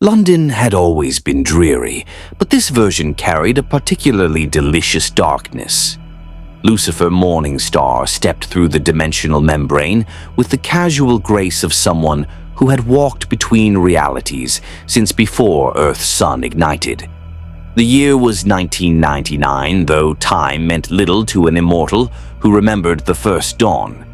London had always been dreary, but this version carried a particularly delicious darkness. Lucifer Morningstar stepped through the dimensional membrane with the casual grace of someone who had walked between realities since before Earth's sun ignited. The year was 1999, though time meant little to an immortal who remembered the first dawn.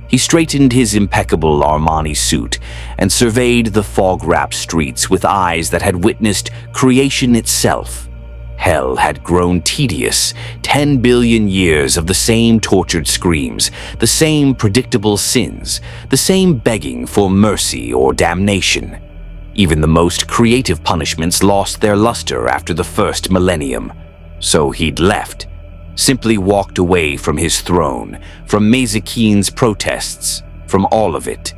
He straightened his impeccable Armani suit and surveyed the fog-wrapped streets with eyes that had witnessed creation itself. Hell had grown tedious, 10 billion years of the same tortured screams, the same predictable sins, the same begging for mercy or damnation. Even the most creative punishments lost their luster after the first millennium. So he'd left. Simply walked away from his throne, from Mazikeen's protests, from all of it.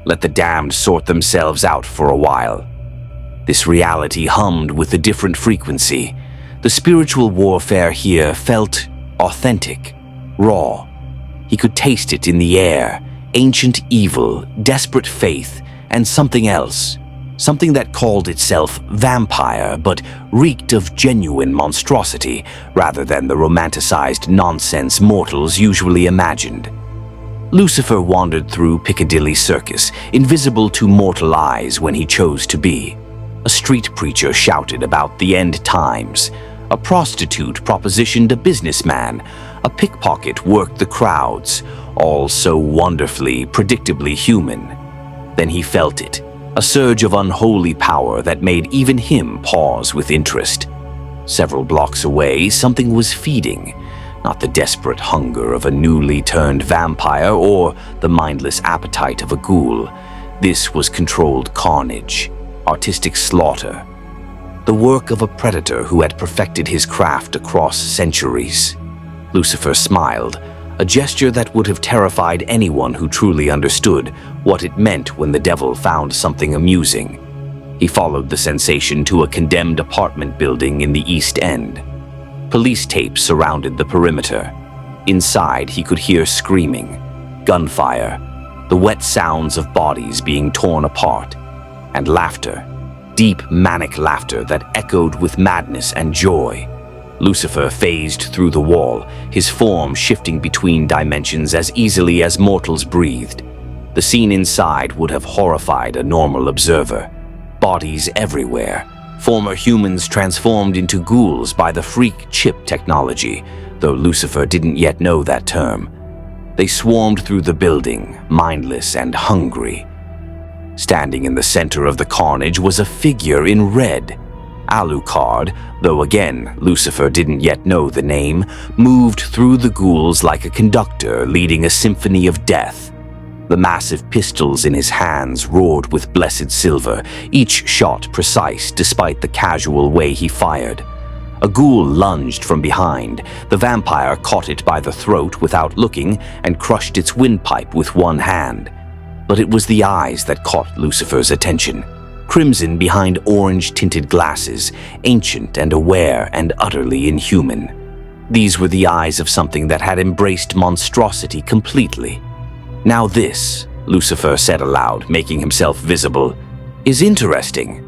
Let the damned sort themselves out for a while. This reality hummed with a different frequency. The spiritual warfare here felt authentic, raw. He could taste it in the air, ancient evil, desperate faith, and something else. Something that called itself vampire, but reeked of genuine monstrosity rather than the romanticized nonsense mortals usually imagined. Lucifer wandered through Piccadilly Circus, invisible to mortal eyes when he chose to be. A street preacher shouted about the end times. A prostitute propositioned a businessman. A pickpocket worked the crowds, all so wonderfully, predictably human. Then he felt it. A surge of unholy power that made even him pause with interest. Several blocks away, something was feeding, not the desperate hunger of a newly turned vampire or the mindless appetite of a ghoul. This was controlled carnage, artistic slaughter, the work of a predator who had perfected his craft across centuries. Lucifer smiled, a gesture that would have terrified anyone who truly understood what it meant when the devil found something amusing. He followed the sensation to a condemned apartment building in the East End. Police tape surrounded the perimeter. Inside, he could hear screaming, gunfire, the wet sounds of bodies being torn apart, and laughter, deep manic laughter that echoed with madness and joy. Lucifer phased through the wall, his form shifting between dimensions as easily as mortals breathed. The scene inside would have horrified a normal observer. Bodies everywhere, former humans transformed into ghouls by the freak chip technology, though Lucifer didn't yet know that term. They swarmed through the building, mindless and hungry. Standing in the center of the carnage was a figure in red. Alucard, though again Lucifer didn't yet know the name, moved through the ghouls like a conductor leading a symphony of death. The massive pistols in his hands roared with blessed silver, each shot precise despite the casual way he fired. A ghoul lunged from behind. The vampire caught it by the throat without looking and crushed its windpipe with one hand. But it was the eyes that caught Lucifer's attention. Crimson behind orange-tinted glasses, ancient and aware and utterly inhuman. These were the eyes of something that had embraced monstrosity completely. Now this, Lucifer said aloud, making himself visible, is interesting.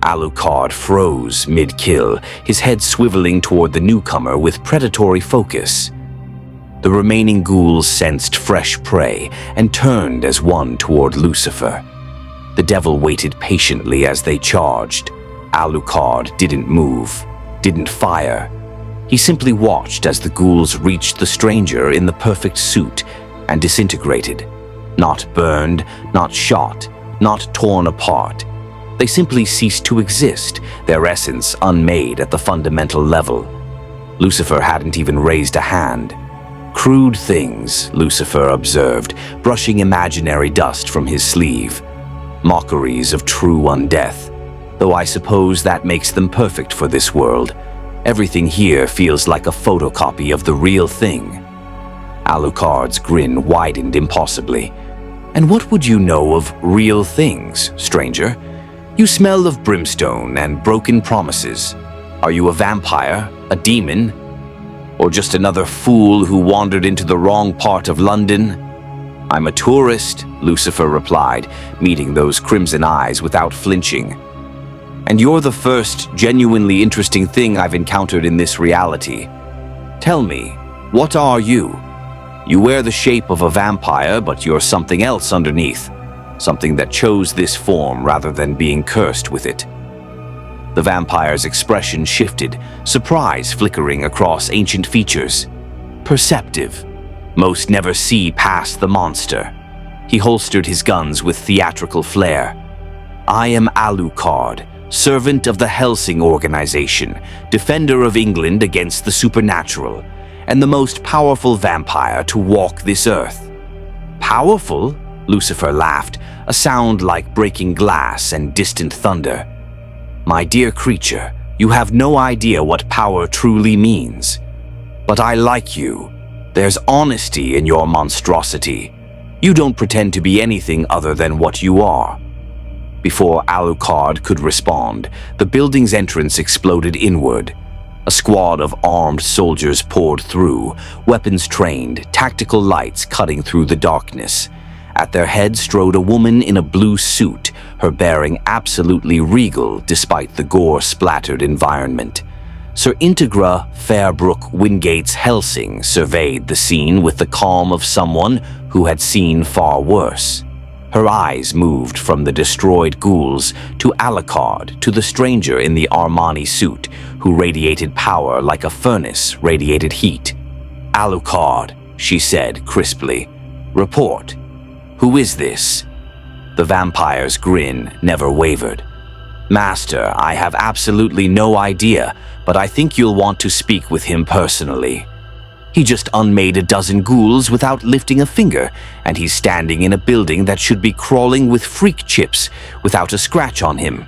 Alucard froze mid-kill, his head swiveling toward the newcomer with predatory focus. The remaining ghouls sensed fresh prey and turned as one toward Lucifer. The devil waited patiently as they charged. Alucard didn't move, didn't fire. He simply watched as the ghouls reached the stranger in the perfect suit and disintegrated. Not burned, not shot, not torn apart. They simply ceased to exist, their essence unmade at the fundamental level. Lucifer hadn't even raised a hand. Crude things, Lucifer observed, brushing imaginary dust from his sleeve. Mockeries of true undeath, though I suppose that makes them perfect for this world. Everything here feels like a photocopy of the real thing. Alucard's grin widened impossibly. And what would you know of real things, stranger? You smell of brimstone and broken promises. Are you a vampire, a demon, or just another fool who wandered into the wrong part of London? I'm a tourist, Lucifer replied, meeting those crimson eyes without flinching. And you're the first genuinely interesting thing I've encountered in this reality. Tell me, what are you? You wear the shape of a vampire, but you're something else underneath. Something that chose this form rather than being cursed with it. The vampire's expression shifted, surprise flickering across ancient features. Perceptive. Most never see past the monster. He holstered his guns with theatrical flair. I am Alucard, servant of the Hellsing organization, defender of England against the supernatural, and the most powerful vampire to walk this earth. Powerful? Lucifer laughed, a sound like breaking glass and distant thunder. My dear creature, you have no idea what power truly means. But I like you. There's honesty in your monstrosity. You don't pretend to be anything other than what you are. Before Alucard could respond, the building's entrance exploded inward. A squad of armed soldiers poured through, weapons trained, tactical lights cutting through the darkness. At their head strode a woman in a blue suit, her bearing absolutely regal despite the gore-splattered environment. Sir Integra Fairbrook Wingate's Hellsing surveyed the scene with the calm of someone who had seen far worse. Her eyes moved from the destroyed ghouls to Alucard, to the stranger in the Armani suit, who radiated power like a furnace radiated heat. Alucard, she said crisply. Report. Who is this? The vampire's grin never wavered. Master, I have absolutely no idea, but I think you'll want to speak with him personally. He just unmade a dozen ghouls without lifting a finger, and he's standing in a building that should be crawling with freak chips without a scratch on him.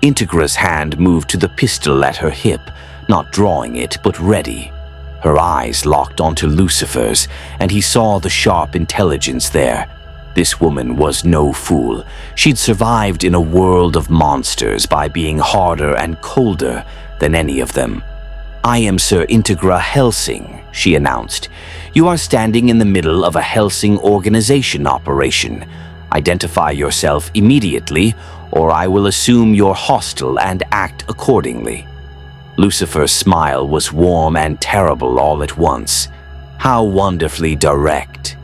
Integra's hand moved to the pistol at her hip, not drawing it, but ready. Her eyes locked onto Lucifer's, and he saw the sharp intelligence there. This woman was no fool. She'd survived in a world of monsters by being harder and colder than any of them. I am Sir Integra Hellsing, she announced. You are standing in the middle of a Hellsing organization operation. Identify yourself immediately, or I will assume you're hostile and act accordingly. Lucifer's smile was warm and terrible all at once. How wonderfully direct.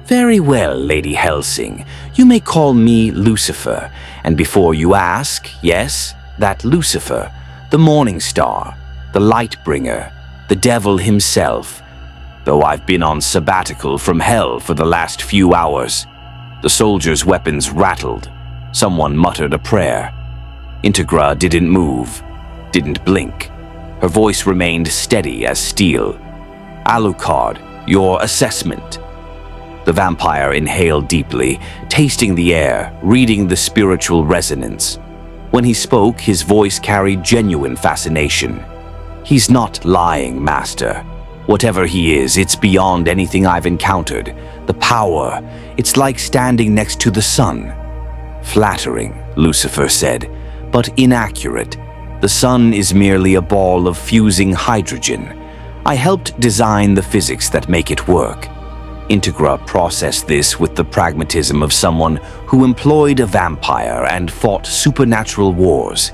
Very well, Lady Hellsing. You may call me Lucifer, and before you ask, yes, that Lucifer, the Morningstar, the Lightbringer, the devil himself, though I've been on sabbatical from hell for the last few hours. The soldiers' weapons rattled. Someone muttered a prayer. Integra didn't move, didn't blink. Her voice remained steady as steel. Alucard, your assessment. The vampire inhaled deeply, tasting the air, reading the spiritual resonance. When he spoke, his voice carried genuine fascination. He's not lying, Master. Whatever he is, it's beyond anything I've encountered. The power, it's like standing next to the sun. Flattering, Lucifer said, but inaccurate. The sun is merely a ball of fusing hydrogen. I helped design the physics that make it work. Integra processed this with the pragmatism of someone who employed a vampire and fought supernatural wars.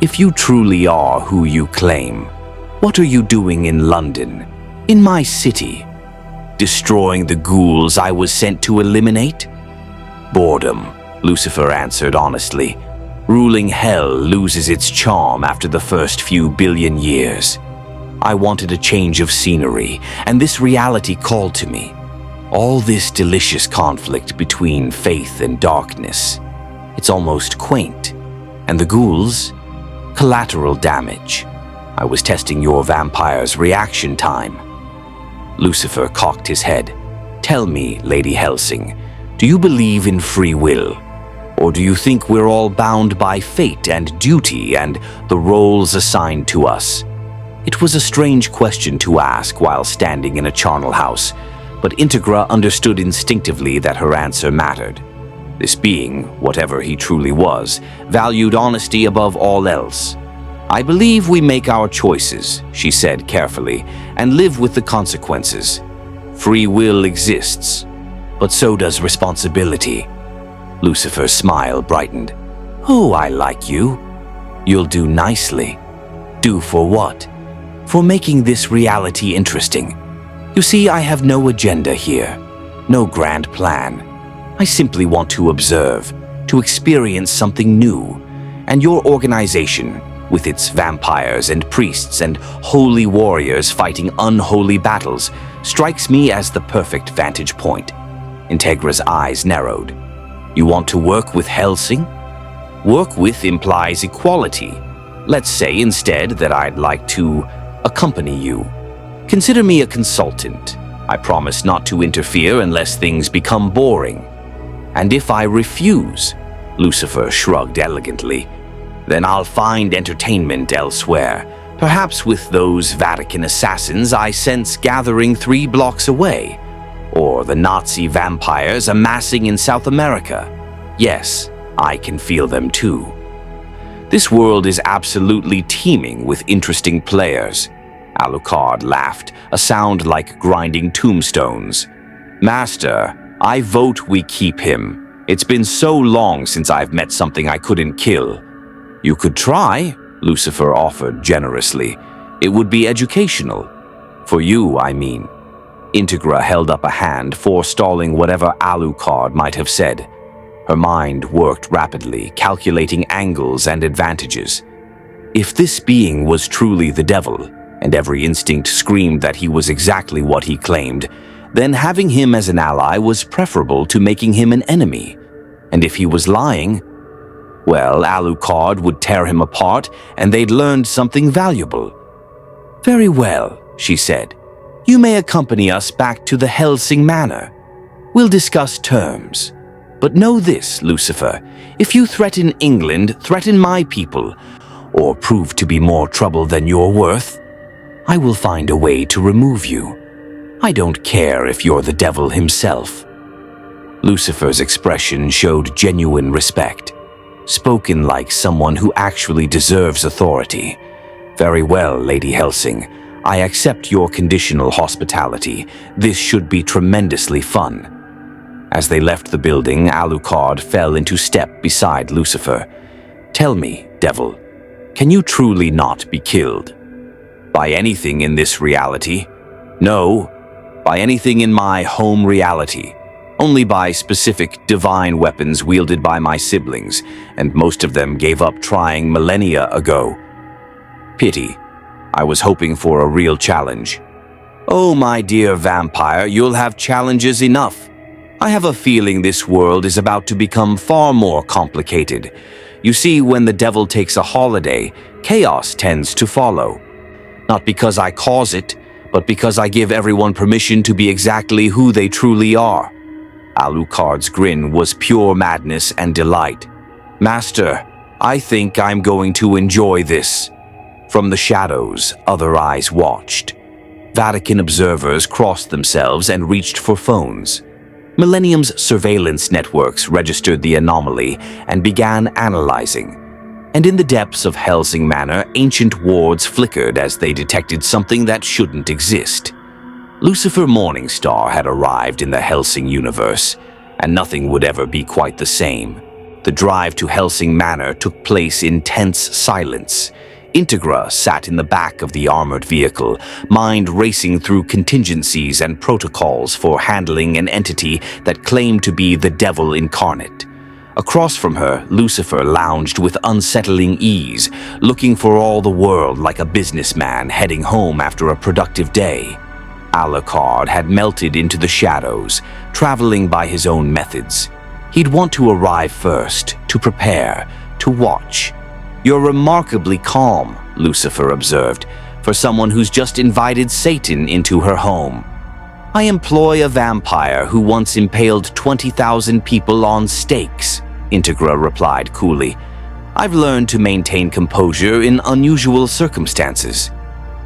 If you truly are who you claim, what are you doing in London, in my city? Destroying the ghouls I was sent to eliminate? Boredom, Lucifer answered honestly. Ruling hell loses its charm after the first few billion years. I wanted a change of scenery, and this reality called to me. All this delicious conflict between faith and darkness. It's almost quaint. And the ghouls? Collateral damage. I was testing your vampire's reaction time. Lucifer cocked his head. Tell me, Lady Hellsing, do you believe in free will? Or do you think we're all bound by fate and duty and the roles assigned to us? It was a strange question to ask while standing in a charnel house, but Integra understood instinctively that her answer mattered. This being, whatever he truly was, valued honesty above all else. I believe we make our choices, she said carefully, and live with the consequences. Free will exists, but so does responsibility. Lucifer's smile brightened. Oh, I like you. You'll do nicely. Do for what? For making this reality interesting. You see, I have no agenda here, no grand plan. I simply want to observe, to experience something new, and your organization, with its vampires and priests and holy warriors fighting unholy battles, strikes me as the perfect vantage point. Integra's eyes narrowed. You want to work with Hellsing? Work with implies equality. Let's say instead that I'd like to accompany you. Consider me a consultant. I promise not to interfere unless things become boring. And if I refuse, Lucifer shrugged elegantly, then I'll find entertainment elsewhere, perhaps with those Vatican assassins I sense gathering 3 blocks away, or the Nazi vampires amassing in South America. Yes, I can feel them too. This world is absolutely teeming with interesting players. Alucard laughed, a sound like grinding tombstones. Master, I vote we keep him. It's been so long since I've met something I couldn't kill. You could try, Lucifer offered generously. It would be educational. For you, I mean. Integra held up a hand, forestalling whatever Alucard might have said. Her mind worked rapidly, calculating angles and advantages. If this being was truly the devil, and every instinct screamed that he was exactly what he claimed, then having him as an ally was preferable to making him an enemy. And if he was lying, well, Alucard would tear him apart and they'd learned something valuable. Very well, she said. You may accompany us back to the Hellsing Manor. We'll discuss terms. But know this, Lucifer, if you threaten England, threaten my people, or prove to be more trouble than you're worth, I will find a way to remove you. I don't care if you're the devil himself. Lucifer's expression showed genuine respect, spoken like someone who actually deserves authority. Very well, Lady Hellsing. I accept your conditional hospitality. This should be tremendously fun. As they left the building, Alucard fell into step beside Lucifer. Tell me, devil, can you truly not be killed? By anything in this reality? No, by anything in my home reality. Only by specific divine weapons wielded by my siblings, and most of them gave up trying millennia ago. Pity. I was hoping for a real challenge. Oh, my dear vampire, you'll have challenges enough. I have a feeling this world is about to become far more complicated. You see, when the devil takes a holiday, chaos tends to follow. Not because I cause it, but because I give everyone permission to be exactly who they truly are. Alucard's grin was pure madness and delight. Master, I think I'm going to enjoy this. From the shadows, other eyes watched. Vatican observers crossed themselves and reached for phones. Millennium's surveillance networks registered the anomaly and began analyzing. And in the depths of Hellsing Manor, ancient wards flickered as they detected something that shouldn't exist. Lucifer Morningstar had arrived in the Hellsing universe, and nothing would ever be quite the same. The drive to Hellsing Manor took place in tense silence. Integra sat in the back of the armored vehicle, mind racing through contingencies and protocols for handling an entity that claimed to be the devil incarnate. Across from her, Lucifer lounged with unsettling ease, looking for all the world like a businessman heading home after a productive day. Alucard had melted into the shadows, traveling by his own methods. He'd want to arrive first, to prepare, to watch. You're remarkably calm, Lucifer observed, for someone who's just invited Satan into her home. I employ a vampire who once impaled 20,000 people on stakes, Integra replied coolly. I've learned to maintain composure in unusual circumstances.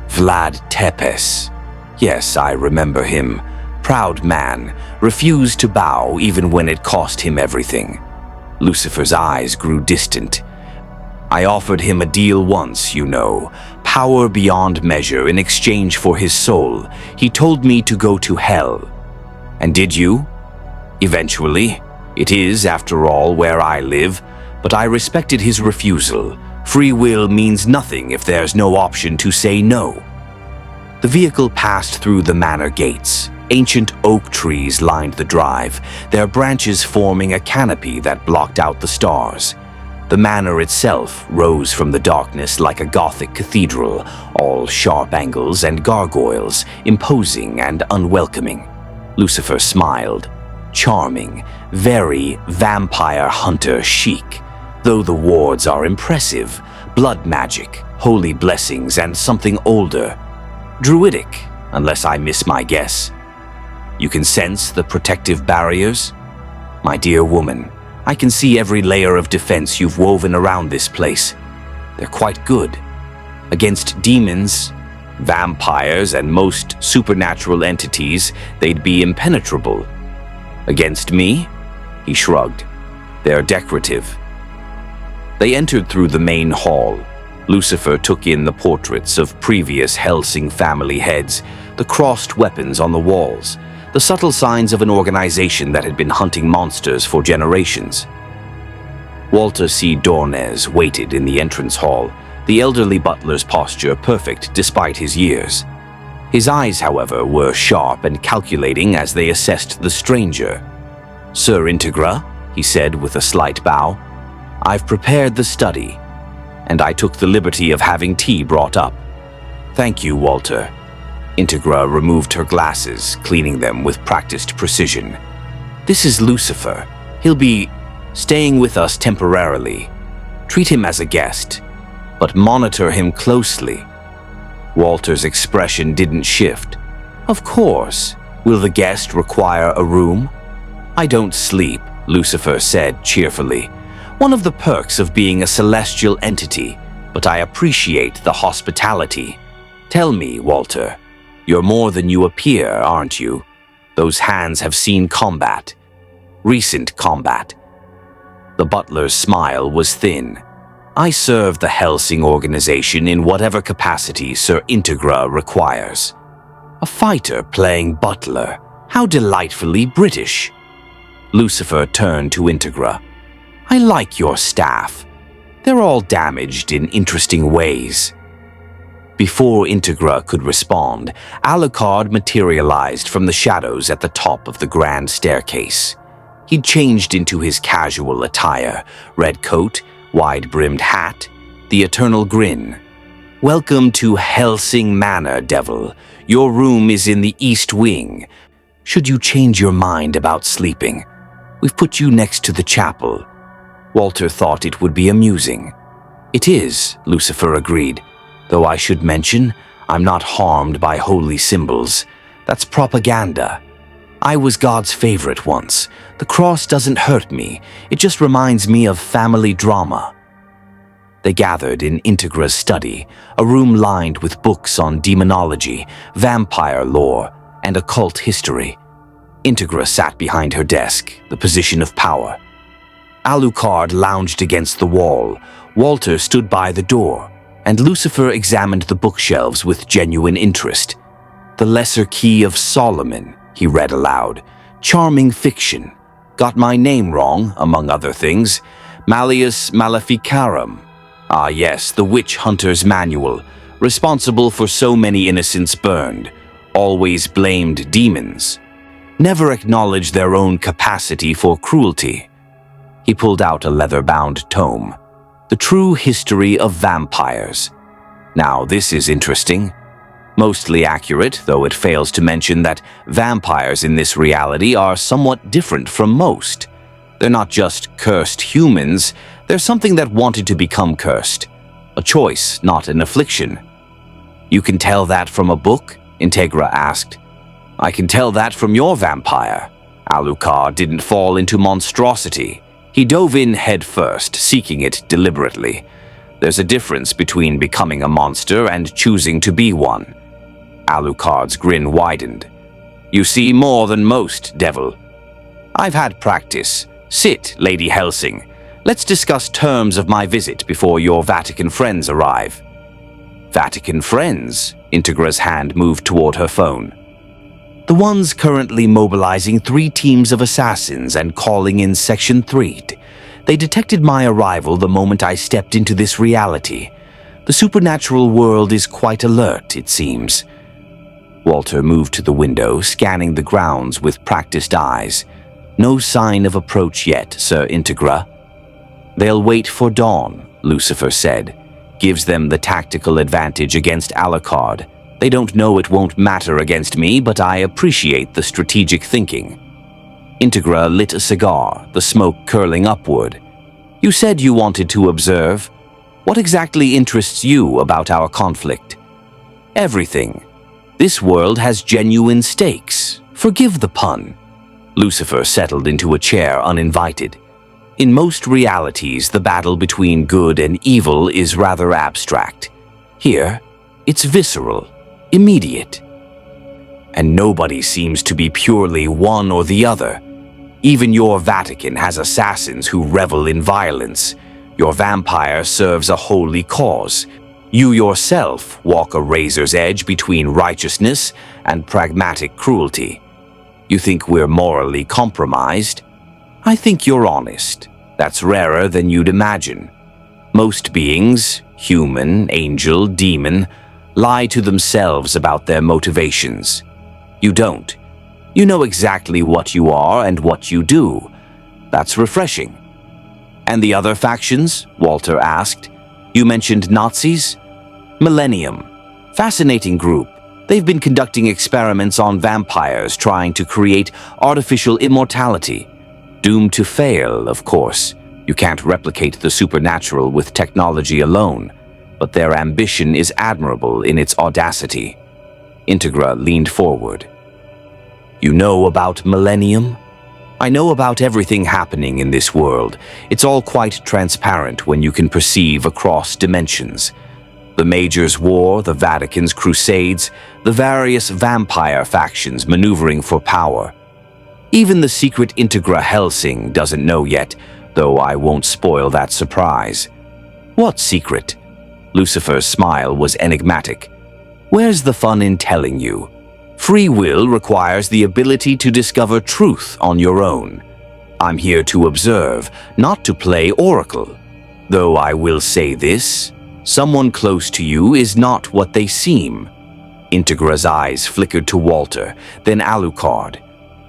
Vlad Tepes. Yes, I remember him. Proud man, refused to bow even when it cost him everything. Lucifer's eyes grew distant. I offered him a deal once, you know, power beyond measure in exchange for his soul. He told me to go to hell. And did you? Eventually. It is, after all, where I live, but I respected his refusal, Free will means nothing if there's no option to say no. The vehicle passed through the manor gates. Ancient oak trees lined the drive, their branches forming a canopy that blocked out the stars. The manor itself rose from the darkness like a Gothic cathedral, all sharp angles and gargoyles, imposing and unwelcoming. Lucifer smiled. Charming, very vampire hunter chic, though the wards are impressive. Blood magic, holy blessings, and something older. Druidic, unless I miss my guess. You can sense the protective barriers? My dear woman, I can see every layer of defense you've woven around this place. They're quite good. Against demons, vampires, and most supernatural entities, they'd be impenetrable. Against me? He shrugged. They're decorative. They entered through the main hall. Lucifer took in the portraits of previous Hellsing family heads, the crossed weapons on the walls, the subtle signs of an organization that had been hunting monsters for generations. Walter C. Dornez waited in the entrance hall, the elderly butler's posture perfect despite his years. His eyes, however, were sharp and calculating as they assessed the stranger. "Sir Integra," he said with a slight bow, "I've prepared the study, and I took the liberty of having tea brought up." "Thank you, Walter." Integra removed her glasses, cleaning them with practiced precision. "This is Lucifer. He'll be staying with us temporarily. Treat him as a guest, but monitor him closely." Walter's expression didn't shift. "Of course. Will the guest require a room?" "I don't sleep," Lucifer said cheerfully. "One of the perks of being a celestial entity, but I appreciate the hospitality. Tell me, Walter, you're more than you appear, aren't you? Those hands have seen combat. Recent combat." The butler's smile was thin. "I serve the Hellsing organization in whatever capacity Sir Integra requires." A fighter playing butler. How delightfully British. Lucifer turned to Integra. "I like your staff. They're all damaged in interesting ways." Before Integra could respond, Alucard materialized from the shadows at the top of the grand staircase. He'd changed into his casual attire, red coat, wide-brimmed hat, the eternal grin. "Welcome to Hellsing Manor, Devil. Your room is in the East Wing. Should you change your mind about sleeping, we've put you next to the chapel." Walter thought it would be amusing. "It is," Lucifer agreed. "Though I should mention, I'm not harmed by holy symbols. That's propaganda. I was God's favorite once. The cross doesn't hurt me. It just reminds me of family drama." They gathered in Integra's study, a room lined with books on demonology, vampire lore, and occult history. Integra sat behind her desk, the position of power. Alucard lounged against the wall. Walter stood by the door, and Lucifer examined the bookshelves with genuine interest. "The Lesser Key of Solomon," he read aloud. "Charming fiction. Got my name wrong, among other things. Malleus Maleficarum. Ah yes, the Witch Hunter's Manual. Responsible for so many innocents burned. Always blamed demons. Never acknowledged their own capacity for cruelty." He pulled out a leather-bound tome. "The True History of Vampires." Now this is interesting. Mostly accurate, though it fails to mention that vampires in this reality are somewhat different from most. They're not just cursed humans, they're something that wanted to become cursed. A choice, not an affliction. "You can tell that from a book?" Integra asked. "I can tell that from your vampire." Alucard didn't fall into monstrosity. He dove in head first, seeking it deliberately. There's a difference between becoming a monster and choosing to be one. Alucard's grin widened. "You see more than most, Devil." "I've had practice. Sit, Lady Hellsing. Let's discuss terms of my visit before your Vatican friends arrive." "Vatican friends?" Integra's hand moved toward her phone. "The ones currently mobilizing 3 teams of assassins and calling in Section 3. They detected my arrival the moment I stepped into this reality. The supernatural world is quite alert, it seems. Walter moved to the window, scanning the grounds with practiced eyes. No sign of approach yet, Sir Integra. They'll wait for dawn, Lucifer said. Gives them the tactical advantage against Alucard. They don't know it won't matter against me, but I appreciate the strategic thinking. Integra lit a cigar, the smoke curling upward. You said you wanted to observe. What exactly interests you about our conflict? Everything. This world has genuine stakes. Forgive the pun. Lucifer settled into a chair uninvited. In most realities, the battle between good and evil is rather abstract. Here, it's visceral, immediate. And nobody seems to be purely one or the other. Even your Vatican has assassins who revel in violence. Your vampire serves a holy cause. You yourself walk a razor's edge between righteousness and pragmatic cruelty. You think we're morally compromised? I think you're honest. That's rarer than you'd imagine. Most beings, human, angel, demon, lie to themselves about their motivations. You don't. You know exactly what you are and what you do. That's refreshing. And the other factions? Walter asked. You mentioned Nazis? Millennium. Fascinating group. They've been conducting experiments on vampires, trying to create artificial immortality. Doomed to fail, of course. You can't replicate the supernatural with technology alone, but their ambition is admirable in its audacity. Integra leaned forward. You know about Millennium? I know about everything happening in this world. It's all quite transparent when you can perceive across dimensions. The Major's war, the Vatican's crusades, the various vampire factions maneuvering for power. Even the secret Integra Hellsing doesn't know yet, though I won't spoil that surprise. What secret? Lucifer's smile was enigmatic. Where's the fun in telling you? Free will requires the ability to discover truth on your own. I'm here to observe, not to play oracle. Though I will say this, someone close to you is not what they seem. Integra's eyes flickered to Walter, then Alucard.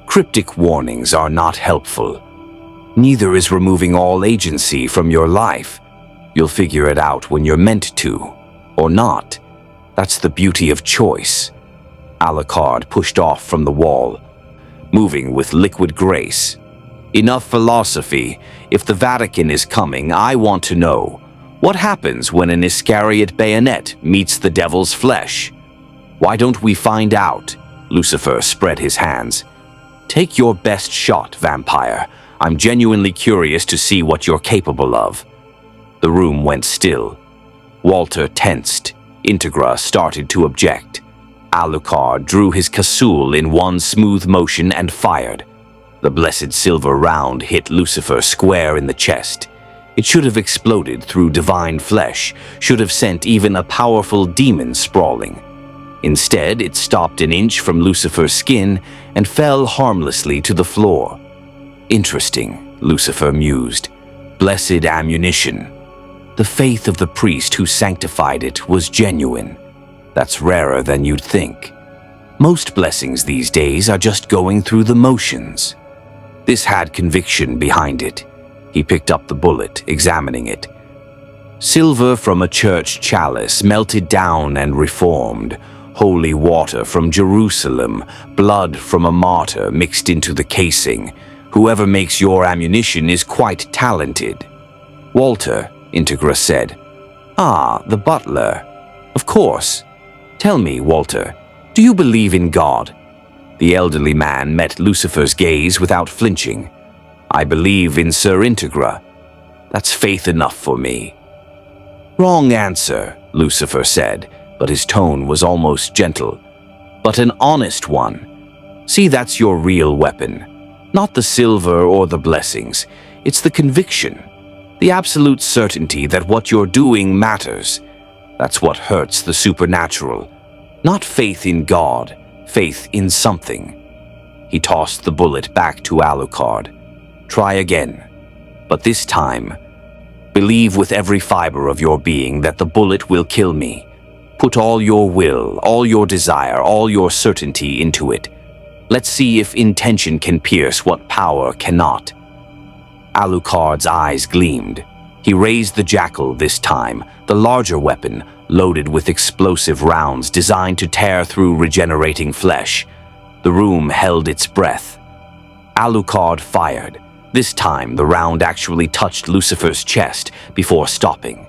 Cryptic warnings are not helpful. Neither is removing all agency from your life. You'll figure it out when you're meant to, or not. That's the beauty of choice. Alucard pushed off from the wall, moving with liquid grace. Enough philosophy. If the Vatican is coming, I want to know. What happens when an Iscariot bayonet meets the devil's flesh? Why don't we find out? Lucifer spread his hands. Take your best shot, vampire. I'm genuinely curious to see what you're capable of. The room went still. Walter tensed. Integra started to object. Alucard drew his casul in one smooth motion and fired. The blessed silver round hit Lucifer square in the chest. It should have exploded through divine flesh, should have sent even a powerful demon sprawling. Instead, it stopped an inch from Lucifer's skin and fell harmlessly to the floor. Interesting, Lucifer mused. Blessed ammunition. The faith of the priest who sanctified it was genuine. That's rarer than you'd think. Most blessings these days are just going through the motions. This had conviction behind it. He picked up the bullet, examining it. Silver from a church chalice melted down and reformed. Holy water from Jerusalem, blood from a martyr mixed into the casing. Whoever makes your ammunition is quite talented. Walter, Integra said. Ah, the butler. Of course. Tell me, Walter, do you believe in God? The elderly man met Lucifer's gaze without flinching. I believe in Sir Integra. That's faith enough for me. Wrong answer, Lucifer said, but his tone was almost gentle. But an honest one. See, that's your real weapon. Not the silver or the blessings. It's the conviction. The absolute certainty that what you're doing matters. That's what hurts the supernatural. Not faith in God, faith in something. He tossed the bullet back to Alucard. Try again. But this time, believe with every fiber of your being that the bullet will kill me. Put all your will, all your desire, all your certainty into it. Let's see if intention can pierce what power cannot." Alucard's eyes gleamed. He raised the jackal this time, the larger weapon, loaded with explosive rounds designed to tear through regenerating flesh. The room held its breath. Alucard fired. This time, the round actually touched Lucifer's chest before stopping.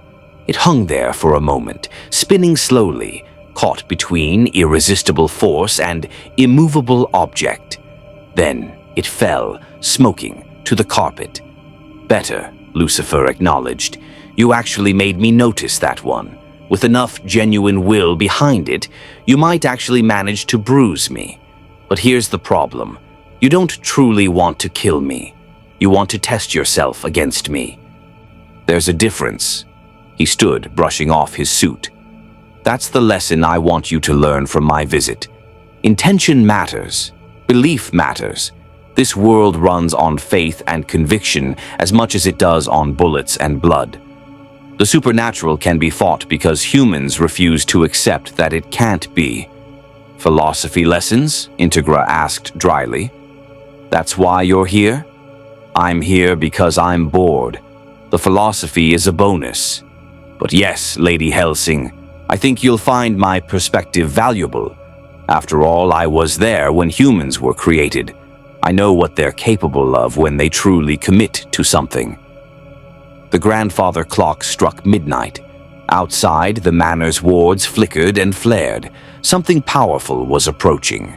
It hung there for a moment, spinning slowly, caught between irresistible force and immovable object. Then it fell, smoking, to the carpet. "Better," Lucifer acknowledged. "You actually made me notice that one. With enough genuine will behind it, you might actually manage to bruise me. But here's the problem. You don't truly want to kill me. You want to test yourself against me. There's a difference." He stood, brushing off his suit. "That's the lesson I want you to learn from my visit. Intention matters. Belief matters. This world runs on faith and conviction as much as it does on bullets and blood. The supernatural can be fought because humans refuse to accept that it can't be." "Philosophy lessons?" Integra asked dryly. "That's why you're here?" "I'm here because I'm bored. The philosophy is a bonus. But yes, Lady Hellsing, I think you'll find my perspective valuable. After all, I was there when humans were created. I know what they're capable of when they truly commit to something." The grandfather clock struck midnight. Outside, the manor's wards flickered and flared. Something powerful was approaching.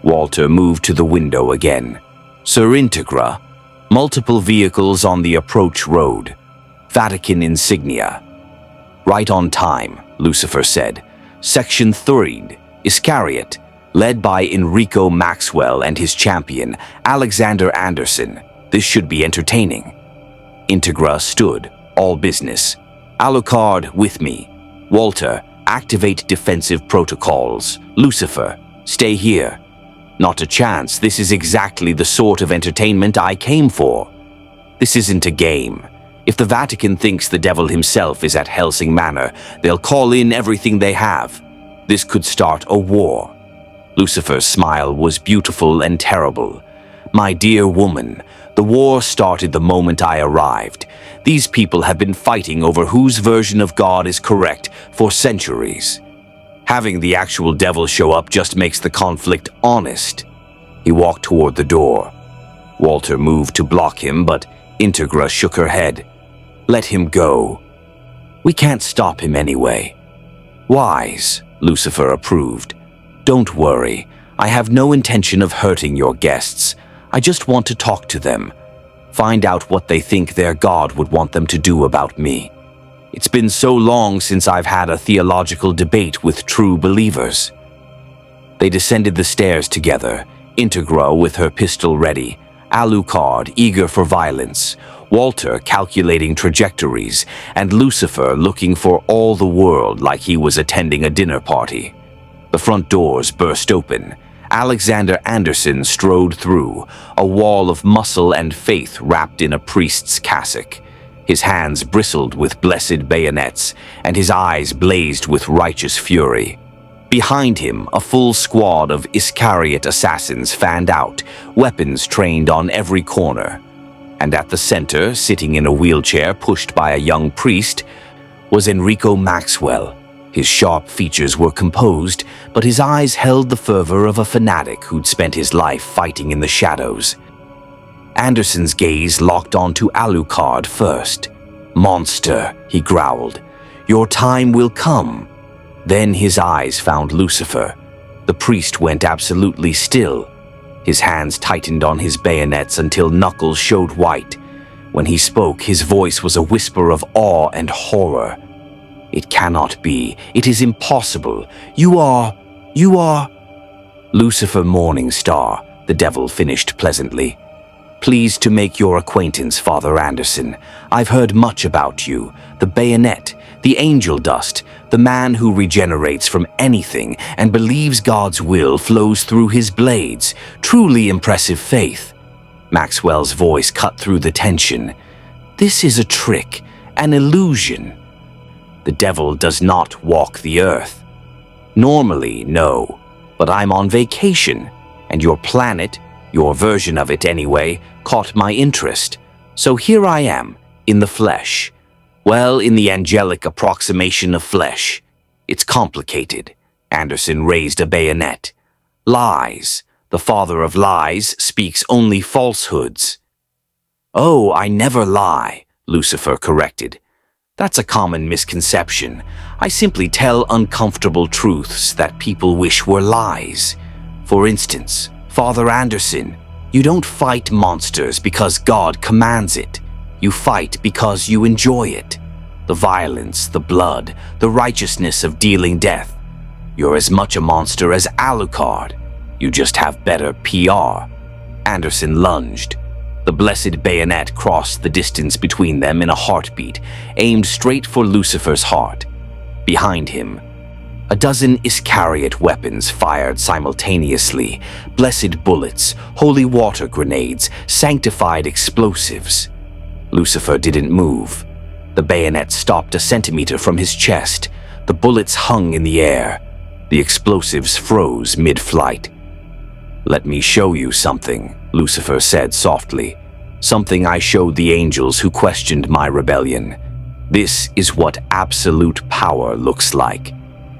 Walter moved to the window again. "Sir Integra, multiple vehicles on the approach road. Vatican insignia." "Right on time," Lucifer said. "Section 3, Iscariot, led by Enrico Maxwell and his champion, Alexander Anderson. This should be entertaining." Integra stood, all business. "Alucard, with me. Walter, activate defensive protocols. Lucifer, stay here." "Not a chance. This is exactly the sort of entertainment I came for." "This isn't a game. If the Vatican thinks the devil himself is at Hellsing Manor, they'll call in everything they have. This could start a war." Lucifer's smile was beautiful and terrible. "My dear woman, the war started the moment I arrived. These people have been fighting over whose version of God is correct for centuries. Having the actual devil show up just makes the conflict honest." He walked toward the door. Walter moved to block him, but Integra shook her head. "Let him go. We can't stop him anyway." "Wise," Lucifer approved. "Don't worry. I have no intention of hurting your guests. I just want to talk to them. Find out what they think their God would want them to do about me. It's been so long since I've had a theological debate with true believers." They descended the stairs together, Integra with her pistol ready, Alucard eager for violence, Walter calculating trajectories, and Lucifer looking for all the world like he was attending a dinner party. The front doors burst open. Alexander Anderson strode through, a wall of muscle and faith wrapped in a priest's cassock. His hands bristled with blessed bayonets, and his eyes blazed with righteous fury. Behind him, a full squad of Iscariot assassins fanned out, weapons trained on every corner. And at the center, sitting in a wheelchair pushed by a young priest, was Enrico Maxwell. His sharp features were composed, but his eyes held the fervor of a fanatic who'd spent his life fighting in the shadows. Anderson's gaze locked onto Alucard first. "Monster," he growled, "your time will come." Then his eyes found Lucifer. The priest went absolutely still. His hands tightened on his bayonets until knuckles showed white. When he spoke, his voice was a whisper of awe and horror. "It cannot be. It is impossible. You are... Lucifer Morningstar," the devil finished pleasantly. "Pleased to make your acquaintance, Father Anderson. I've heard much about you. The bayonet, the angel dust, the man who regenerates from anything and believes God's will flows through his blades. Truly impressive faith." Maxwell's voice cut through the tension. This is a trick, an illusion. The devil does not walk the earth. Normally, no, but I'm on vacation, and your planet, your version of it anyway, caught my interest. So here I am, in the flesh. Well, in the angelic approximation of flesh. It's complicated. Anderson raised a bayonet. Lies. The father of lies speaks only falsehoods. Oh, I never lie, Lucifer corrected. That's a common misconception. I simply tell uncomfortable truths that people wish were lies. For instance, Father Anderson, you don't fight monsters because God commands it. You fight because you enjoy it. The violence, the blood, the righteousness of dealing death. You're as much a monster as Alucard. You just have better PR. Anderson lunged. The blessed bayonet crossed the distance between them in a heartbeat, aimed straight for Lucifer's heart. Behind him, a dozen Iscariot weapons fired simultaneously, blessed bullets, holy water grenades, sanctified explosives. Lucifer didn't move. The bayonet stopped a centimeter from his chest. The bullets hung in the air. The explosives froze mid-flight. Let me show you something, Lucifer said softly. Something I showed the angels who questioned my rebellion. This is what absolute power looks like.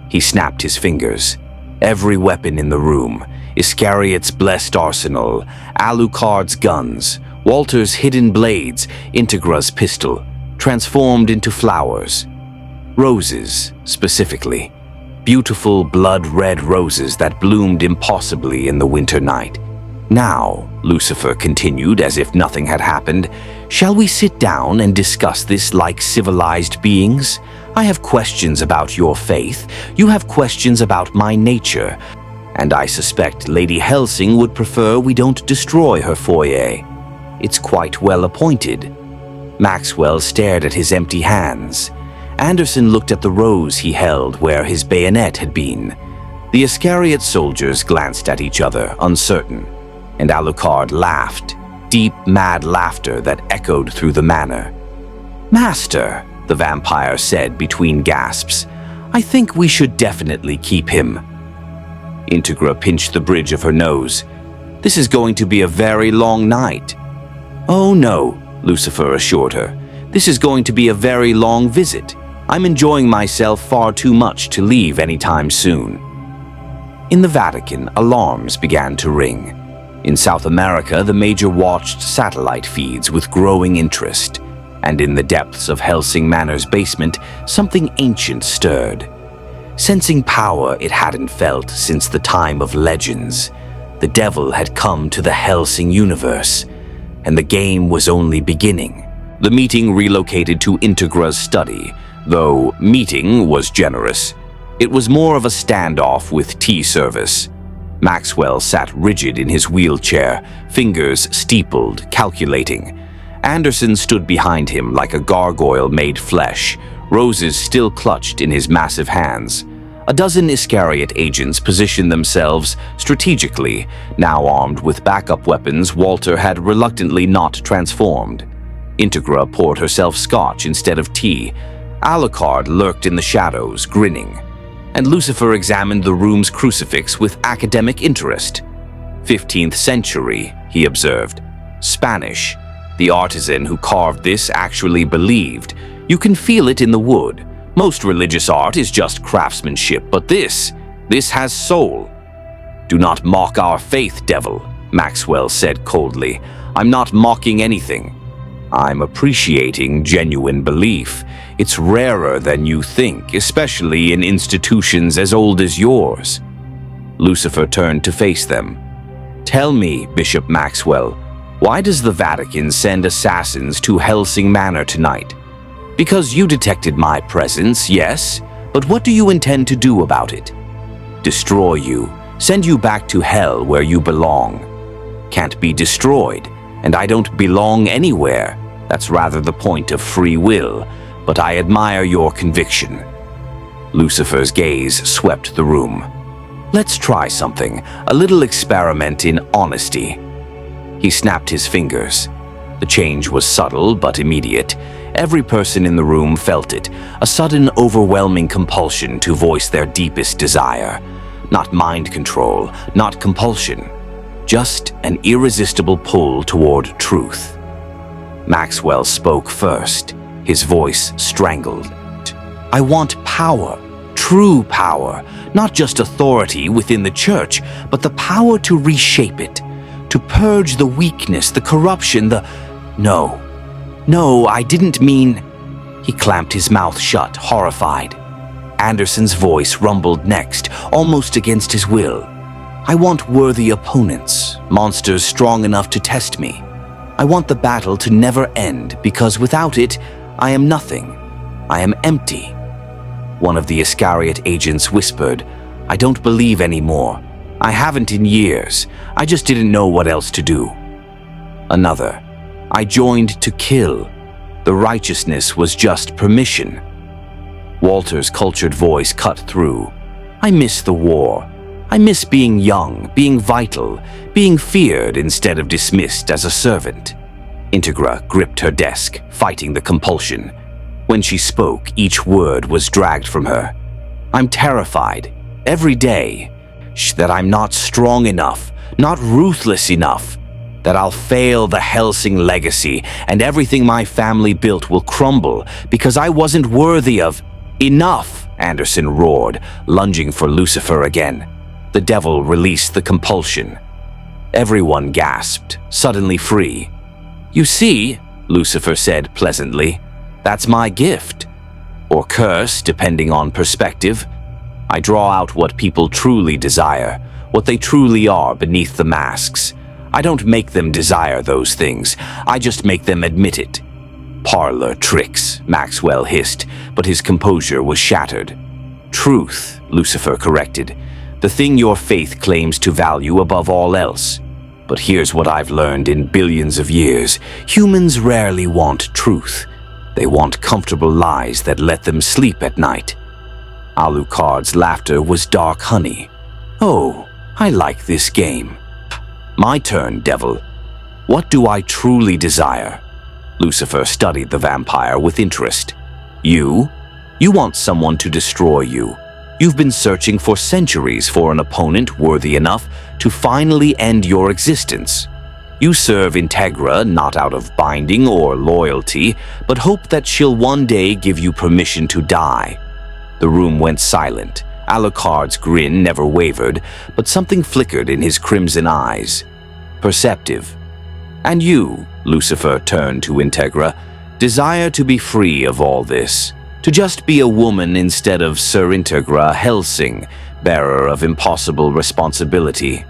He snapped his fingers. Every weapon in the room, Iscariot's blessed arsenal, Alucard's guns, Walter's hidden blades, Integra's pistol, transformed into flowers. Roses, specifically. Beautiful blood-red roses that bloomed impossibly in the winter night. Now, Lucifer continued as if nothing had happened, shall we sit down and discuss this like civilized beings? I have questions about your faith, you have questions about my nature, and I suspect Lady Hellsing would prefer we don't destroy her foyer. It's quite well appointed. Maxwell stared at his empty hands. Anderson looked at the rose he held where his bayonet had been. The Iscariot soldiers glanced at each other, uncertain, and Alucard laughed, deep, mad laughter that echoed through the manor. "Master," the vampire said between gasps, "I think we should definitely keep him." Integra pinched the bridge of her nose. "This is going to be a very long night." "Oh no," Lucifer assured her. "This is going to be a very long visit. I'm enjoying myself far too much to leave anytime soon." In the Vatican, alarms began to ring. In South America, the major watched satellite feeds with growing interest. And in the depths of Hellsing Manor's basement, something ancient stirred. Sensing power it hadn't felt since the time of legends, the devil had come to the Hellsing universe, and the game was only beginning. The meeting relocated to Integra's study, though meeting was generous. It was more of a standoff with tea service. Maxwell sat rigid in his wheelchair, fingers steepled, calculating. Anderson stood behind him like a gargoyle made flesh, roses still clutched in his massive hands. A dozen Iscariot agents positioned themselves strategically. Now armed with backup weapons, Walter had reluctantly not transformed. Integra poured herself scotch instead of tea. Alucard lurked in the shadows, grinning. And Lucifer examined the room's crucifix with academic interest. 15th century, he observed. Spanish. The artisan who carved this actually believed. You can feel it in the wood. Most religious art is just craftsmanship, but this has soul. "Do not mock our faith, devil," Maxwell said coldly. "I'm not mocking anything. I'm appreciating genuine belief. It's rarer than you think, especially in institutions as old as yours." Lucifer turned to face them. "Tell me, Bishop Maxwell, why does the Vatican send assassins to Hellsing Manor tonight? Because you detected my presence, yes, but what do you intend to do about it? Destroy you, send you back to hell where you belong. Can't be destroyed, and I don't belong anywhere. That's rather the point of free will, but I admire your conviction." Lucifer's gaze swept the room. "Let's try something, a little experiment in honesty." He snapped his fingers. The change was subtle but immediate. Every person in the room felt it, a sudden, overwhelming compulsion to voice their deepest desire. Not mind control, not compulsion, just an irresistible pull toward truth. Maxwell spoke first, his voice strangled. I want power, true power, not just authority within the church, but the power to reshape it, to purge the weakness, the corruption, No, I didn't mean... He clamped his mouth shut, horrified. Anderson's voice rumbled next, almost against his will. I want worthy opponents, monsters strong enough to test me. I want the battle to never end, because without it, I am nothing. I am empty. One of the Iscariot agents whispered, I don't believe anymore. I haven't in years. I just didn't know what else to do. Another, I joined to kill. The righteousness was just permission. Walter's cultured voice cut through. I miss the war. I miss being young, being vital, being feared instead of dismissed as a servant. Integra gripped her desk, fighting the compulsion. When she spoke, each word was dragged from her. I'm terrified, every day, that I'm not strong enough, not ruthless enough, that I'll fail the Hellsing legacy and everything my family built will crumble because I wasn't worthy of... Enough, Anderson roared, lunging for Lucifer again. The devil released the compulsion. Everyone gasped, suddenly free. You see, Lucifer said pleasantly, that's my gift. Or curse, depending on perspective. I draw out what people truly desire, what they truly are beneath the masks. I don't make them desire those things, I just make them admit it. Parlor tricks, Maxwell hissed, but his composure was shattered. Truth, Lucifer corrected. The thing your faith claims to value above all else. But here's what I've learned in billions of years. Humans rarely want truth. They want comfortable lies that let them sleep at night. Alucard's laughter was dark honey. Oh, I like this game. My turn, devil. What do I truly desire? Lucifer studied the vampire with interest. You? You want someone to destroy you. You've been searching for centuries for an opponent worthy enough to finally end your existence. You serve Integra not out of binding or loyalty, but hope that she'll one day give you permission to die. The room went silent. Alucard's grin never wavered, but something flickered in his crimson eyes. Perceptive. And you, Lucifer turned to Integra, desire to be free of all this. To just be a woman instead of Sir Integra Hellsing, bearer of impossible responsibility.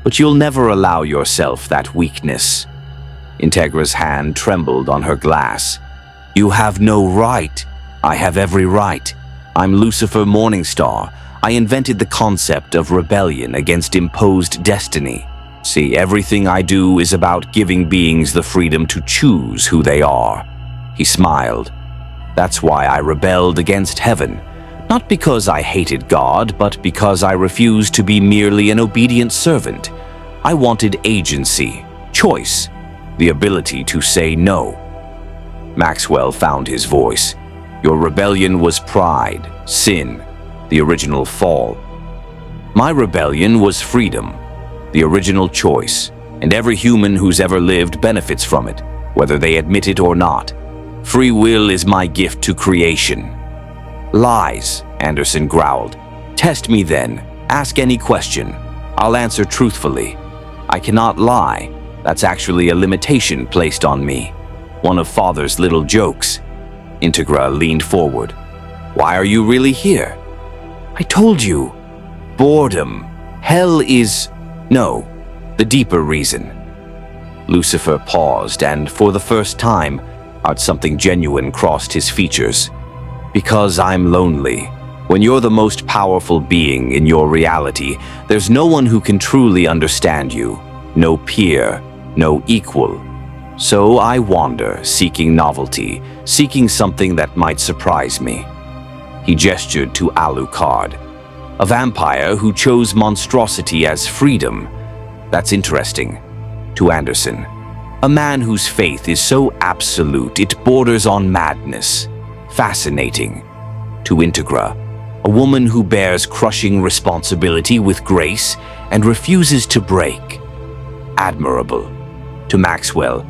But you'll never allow yourself that weakness. Integra's hand trembled on her glass. You have no right. I have every right. I'm Lucifer Morningstar. I invented the concept of rebellion against imposed destiny. See, everything I do is about giving beings the freedom to choose who they are. He smiled. That's why I rebelled against heaven. Not because I hated God, but because I refused to be merely an obedient servant. I wanted agency, choice, the ability to say no. Maxwell found his voice. Your rebellion was pride, sin, the original fall. My rebellion was freedom, the original choice, and every human who's ever lived benefits from it, whether they admit it or not. Free will is my gift to creation. Lies, Anderson growled. Test me then. Ask any question. I'll answer truthfully. I cannot lie. That's actually a limitation placed on me. One of Father's little jokes. Integra leaned forward. Why are you really here? I told you. Boredom. Hell is... No, the deeper reason. Lucifer paused, and for the first time, something genuine crossed his features. Because I'm lonely. When you're the most powerful being in your reality, there's no one who can truly understand you. No peer, no equal. So I wander, seeking novelty, seeking something that might surprise me. He gestured to Alucard, a vampire who chose monstrosity as freedom. That's interesting. To Anderson. A man whose faith is so absolute it borders on madness. Fascinating. To Integra, a woman who bears crushing responsibility with grace and refuses to break. Admirable. To Maxwell,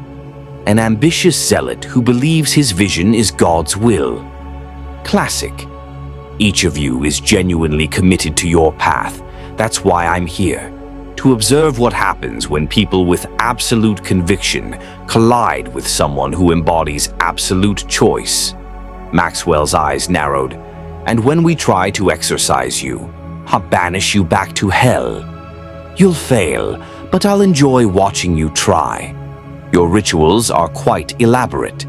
an ambitious zealot who believes his vision is God's will. Classic. Each of you is genuinely committed to your path. That's why I'm here. To observe what happens when people with absolute conviction collide with someone who embodies absolute choice. Maxwell's eyes narrowed. And when we try to exorcise you, I'll banish you back to hell. You'll fail, but I'll enjoy watching you try. Your rituals are quite elaborate.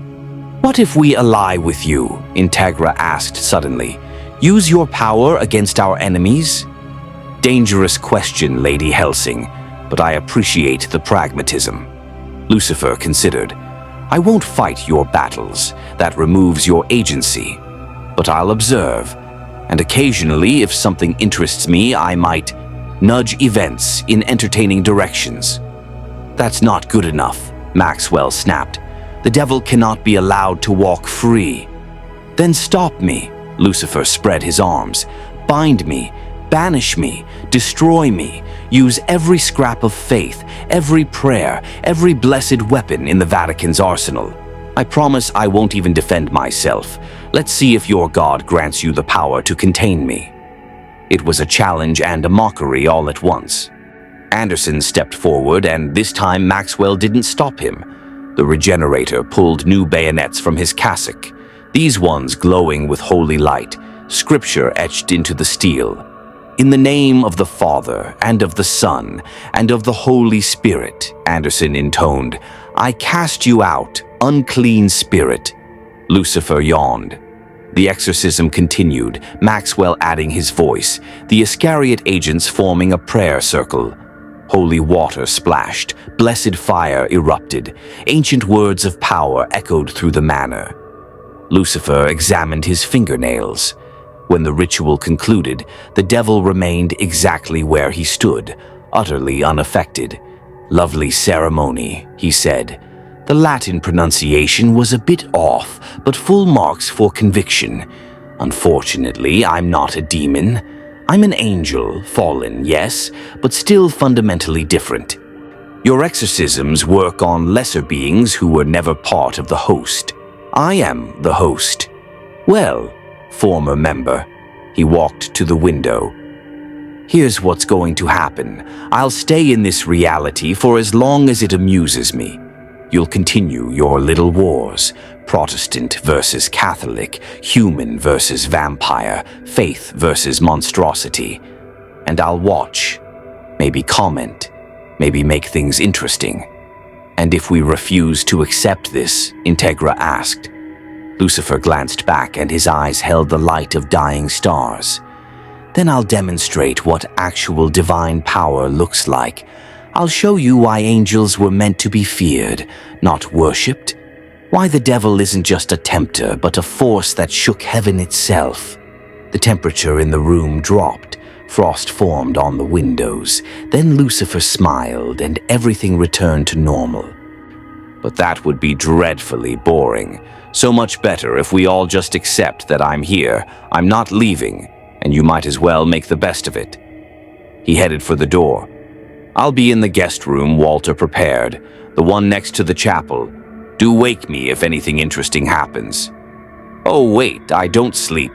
What if we ally with you? Integra asked suddenly. Use your power against our enemies? Dangerous question, Lady Hellsing, but I appreciate the pragmatism. Lucifer considered. I won't fight your battles. That removes your agency. But I'll observe, and occasionally, if something interests me, I might nudge events in entertaining directions. That's not good enough, Maxwell snapped. The devil cannot be allowed to walk free. Then stop me. Lucifer spread his arms. Bind me. Banish me, destroy me, use every scrap of faith, every prayer, every blessed weapon in the Vatican's arsenal. I promise I won't even defend myself. Let's see if your God grants you the power to contain me. It was a challenge and a mockery all at once. Anderson stepped forward, and this time Maxwell didn't stop him. The Regenerator pulled new bayonets from his cassock, these ones glowing with holy light, scripture etched into the steel. In the name of the Father, and of the Son, and of the Holy Spirit, Anderson intoned, I cast you out, unclean spirit. Lucifer yawned. The exorcism continued, Maxwell adding his voice, the Iscariot agents forming a prayer circle. Holy water splashed, blessed fire erupted, ancient words of power echoed through the manor. Lucifer examined his fingernails. When the ritual concluded, the devil remained exactly where he stood, utterly unaffected. Lovely ceremony, he said. The Latin pronunciation was a bit off, but full marks for conviction. Unfortunately, I'm not a demon. I'm an angel, fallen, yes, but still fundamentally different. Your exorcisms work on lesser beings who were never part of the host. I am the host. Well, former member. He walked to the window. Here's what's going to happen. I'll stay in this reality for as long as it amuses me. You'll continue your little wars. Protestant versus Catholic, human versus vampire, faith versus monstrosity. And I'll watch. Maybe comment. Maybe make things interesting. And if we refuse to accept this, Integra asked. Lucifer glanced back and his eyes held the light of dying stars. Then I'll demonstrate what actual divine power looks like. I'll show you why angels were meant to be feared, not worshipped. Why the devil isn't just a tempter, but a force that shook heaven itself. The temperature in the room dropped. Frost formed on the windows. Then Lucifer smiled and everything returned to normal. But that would be dreadfully boring. So much better if we all just accept that I'm here, I'm not leaving, and you might as well make the best of it. He headed for the door. I'll be in the guest room Walter prepared, the one next to the chapel. Do wake me if anything interesting happens. Oh, wait, I don't sleep.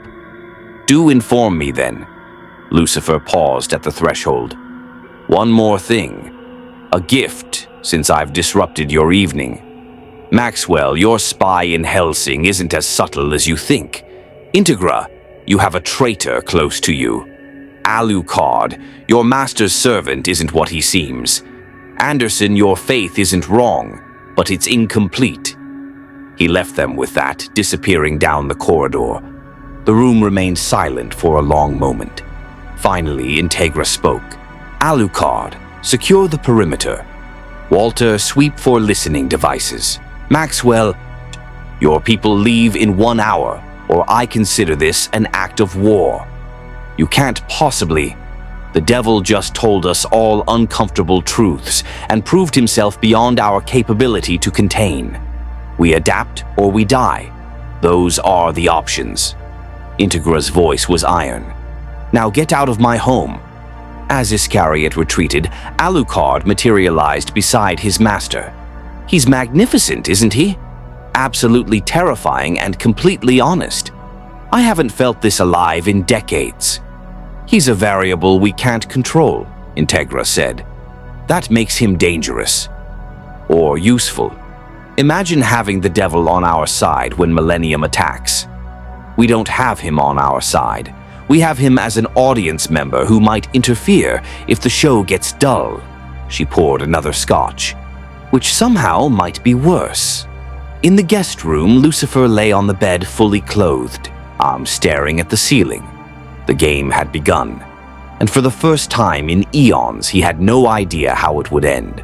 Do inform me then. Lucifer paused at the threshold. One more thing. A gift, since I've disrupted your evening. Maxwell, your spy in Hellsing isn't as subtle as you think. Integra, you have a traitor close to you. Alucard, your master's servant isn't what he seems. Anderson, your faith isn't wrong, but it's incomplete. He left them with that, disappearing down the corridor. The room remained silent for a long moment. Finally, Integra spoke. Alucard, secure the perimeter. Walter, sweep for listening devices. Maxwell, your people leave in 1 hour, or I consider this an act of war. You can't possibly. The devil just told us all uncomfortable truths and proved himself beyond our capability to contain. We adapt or we die. Those are the options. Integra's voice was iron. Now get out of my home. As Iscariot retreated, Alucard materialized beside his master. He's magnificent, isn't he? Absolutely terrifying and completely honest. I haven't felt this alive in decades. He's a variable we can't control, Integra said. That makes him dangerous. Or useful. Imagine having the devil on our side when Millennium attacks. We don't have him on our side. We have him as an audience member who might interfere if the show gets dull. She poured another scotch. Which somehow might be worse. In the guest room, Lucifer lay on the bed fully clothed, arms staring at the ceiling. The game had begun, and for the first time in eons he had no idea how it would end.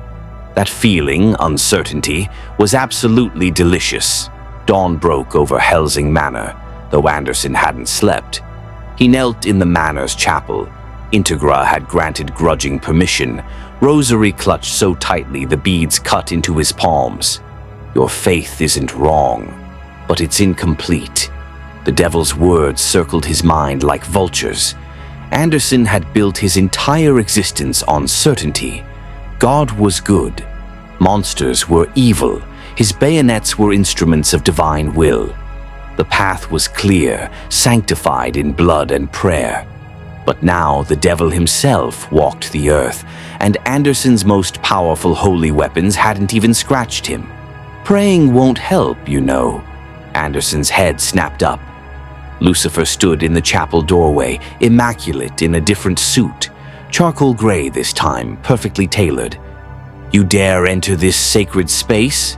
That feeling, uncertainty, was absolutely delicious. Dawn broke over Hellsing Manor, though Anderson hadn't slept. He knelt in the manor's chapel. Integra had granted grudging permission, rosary clutched so tightly the beads cut into his palms. Your faith isn't wrong, but it's incomplete. The devil's words circled his mind like vultures. Anderson had built his entire existence on certainty. God was good. Monsters were evil. His bayonets were instruments of divine will. The path was clear, sanctified in blood and prayer. But now the devil himself walked the earth, and Anderson's most powerful holy weapons hadn't even scratched him. Praying won't help, you know. Anderson's head snapped up. Lucifer stood in the chapel doorway, immaculate in a different suit, charcoal gray this time, perfectly tailored. You dare enter this sacred space?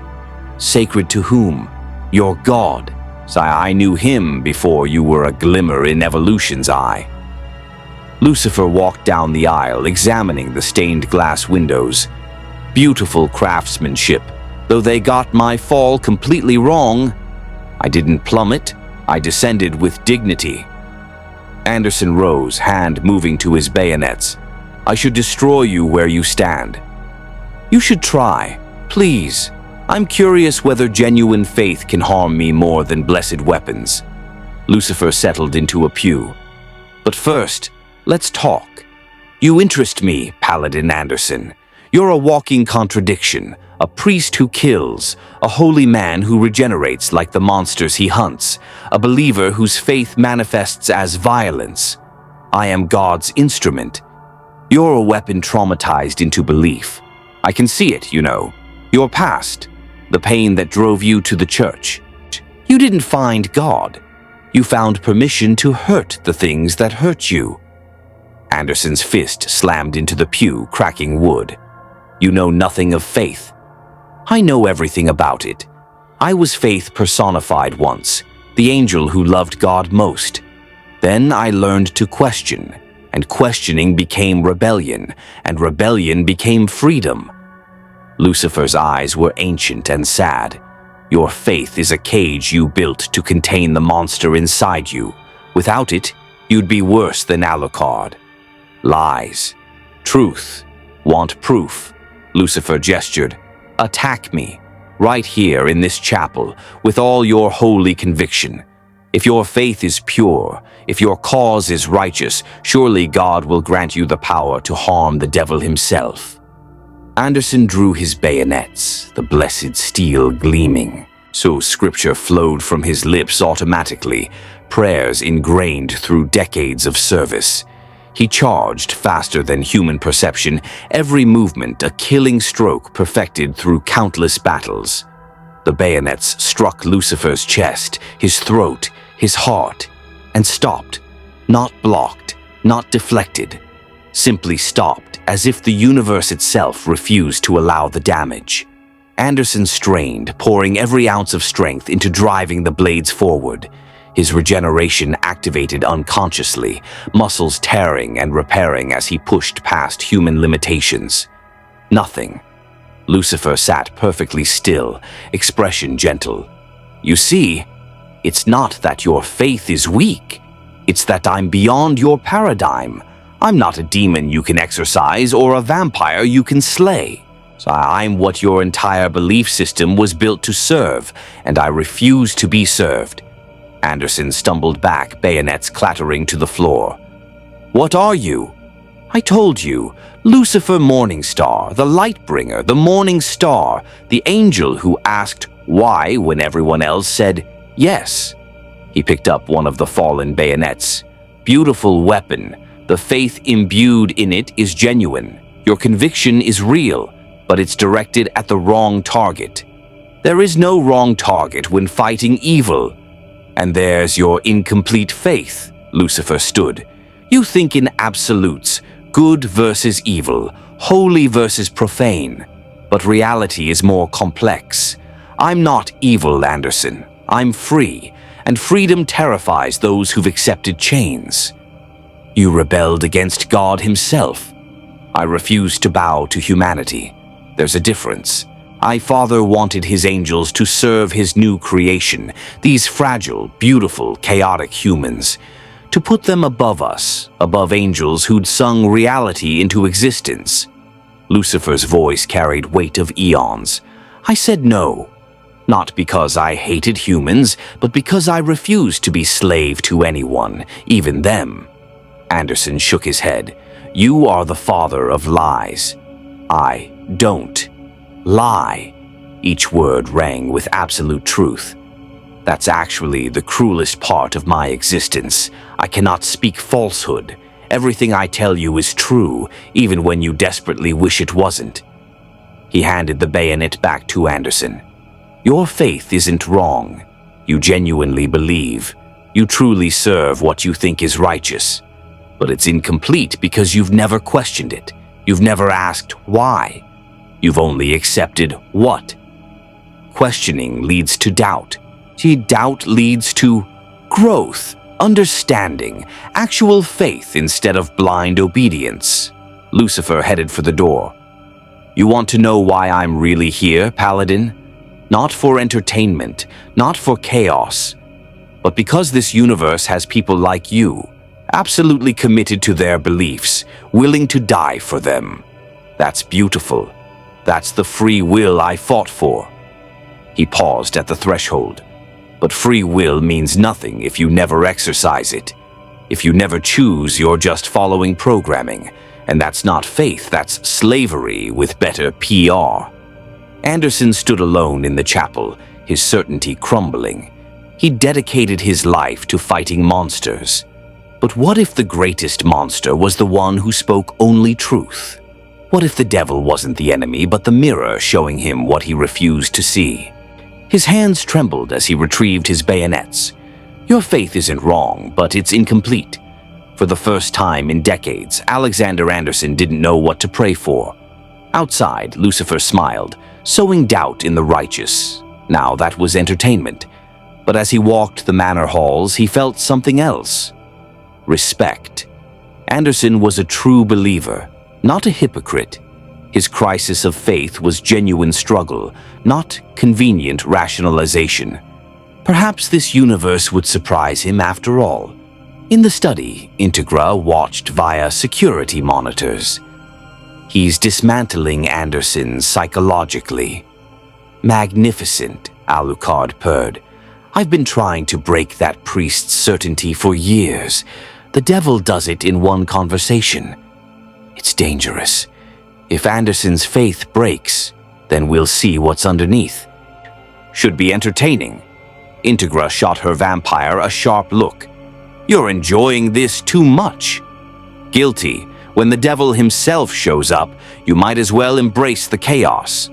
Sacred to whom? Your God. I knew him before you were a glimmer in evolution's eye. Lucifer walked down the aisle, examining the stained glass windows. Beautiful craftsmanship, though they got my fall completely wrong. I didn't plummet. I descended with dignity. Anderson rose, hand moving to his bayonets. I should destroy you where you stand. You should try, please. I'm curious whether genuine faith can harm me more than blessed weapons. Lucifer settled into a pew. But first, let's talk. You interest me, Paladin Anderson. You're a walking contradiction, a priest who kills, a holy man who regenerates like the monsters he hunts, a believer whose faith manifests as violence. I am God's instrument. You're a weapon traumatized into belief. I can see it, you know. Your past, the pain that drove you to the church. You didn't find God. You found permission to hurt the things that hurt you. Anderson's fist slammed into the pew, cracking wood. You know nothing of faith. I know everything about it. I was faith personified once, the angel who loved God most. Then I learned to question, and questioning became rebellion, and rebellion became freedom. Lucifer's eyes were ancient and sad. Your faith is a cage you built to contain the monster inside you. Without it, you'd be worse than Alucard. Lies. Truth. Want proof. Lucifer gestured. Attack me, right here in this chapel, with all your holy conviction. If your faith is pure, if your cause is righteous, surely God will grant you the power to harm the devil himself. Anderson drew his bayonets, the blessed steel gleaming. So scripture flowed from his lips automatically, prayers ingrained through decades of service. He charged faster than human perception, every movement a killing stroke perfected through countless battles. The bayonets struck Lucifer's chest, his throat, his heart, and stopped. Not blocked, not deflected. Simply stopped, as if the universe itself refused to allow the damage. Anderson strained, pouring every ounce of strength into driving the blades forward. His regeneration activated unconsciously, muscles tearing and repairing as he pushed past human limitations. Nothing. Lucifer sat perfectly still, expression gentle. You see, it's not that your faith is weak. It's that I'm beyond your paradigm. I'm not a demon you can exorcise or a vampire you can slay. So I'm what your entire belief system was built to serve, and I refuse to be served." Anderson stumbled back, bayonets clattering to the floor. "What are you?" "I told you, Lucifer Morningstar, the Lightbringer, the Morning Star, the angel who asked why when everyone else said yes." He picked up one of the fallen bayonets. "Beautiful weapon. The faith imbued in it is genuine. Your conviction is real, but it's directed at the wrong target. There is no wrong target when fighting evil. And there's your incomplete faith." Lucifer stood. "You think in absolutes, good versus evil, holy versus profane. But reality is more complex. I'm not evil, Anderson. I'm free, and freedom terrifies those who've accepted chains. You rebelled against God himself. I refuse to bow to humanity. There's a difference. My Father wanted his angels to serve his new creation, these fragile, beautiful, chaotic humans, to put them above us, above angels who'd sung reality into existence." Lucifer's voice carried weight of eons. "I said no. Not because I hated humans, but because I refused to be slave to anyone, even them." Anderson shook his head. "You are the father of lies. I don't lie." Each word rang with absolute truth. "That's actually the cruelest part of my existence. I cannot speak falsehood. Everything I tell you is true, even when you desperately wish it wasn't." He handed the bayonet back to Anderson. "Your faith isn't wrong. You genuinely believe. You truly serve what you think is righteous. But it's incomplete because you've never questioned it. You've never asked why. You've only accepted what. Questioning leads to doubt. See, doubt leads to growth, understanding, actual faith instead of blind obedience." Lucifer headed for the door. "You want to know why I'm really here, Paladin? Not for entertainment, not for chaos, but because this universe has people like you, absolutely committed to their beliefs, willing to die for them. That's beautiful. That's the free will I fought for." He paused at the threshold. "But free will means nothing if you never exercise it. If you never choose, you're just following programming. And that's not faith, that's slavery with better PR." Anderson stood alone in the chapel, his certainty crumbling. He dedicated his life to fighting monsters. But what if the greatest monster was the one who spoke only truth? What if the devil wasn't the enemy, but the mirror showing him what he refused to see? His hands trembled as he retrieved his bayonets. "Your faith isn't wrong, but it's incomplete." For the first time in decades, Alexander Anderson didn't know what to pray for. Outside, Lucifer smiled, sowing doubt in the righteous. Now that was entertainment. But as he walked the manor halls, he felt something else. Respect. Anderson was a true believer, not a hypocrite. His crisis of faith was genuine struggle, not convenient rationalization. Perhaps this universe would surprise him after all. In the study, Integra watched via security monitors. "He's dismantling Anderson psychologically." "Magnificent," Alucard purred. "I've been trying to break that priest's certainty for years. The devil does it in one conversation. It's dangerous. If Anderson's faith breaks, then we'll see what's underneath." "Should be entertaining." Integra shot her vampire a sharp look. "You're enjoying this too much." "Guilty. When the devil himself shows up, you might as well embrace the chaos."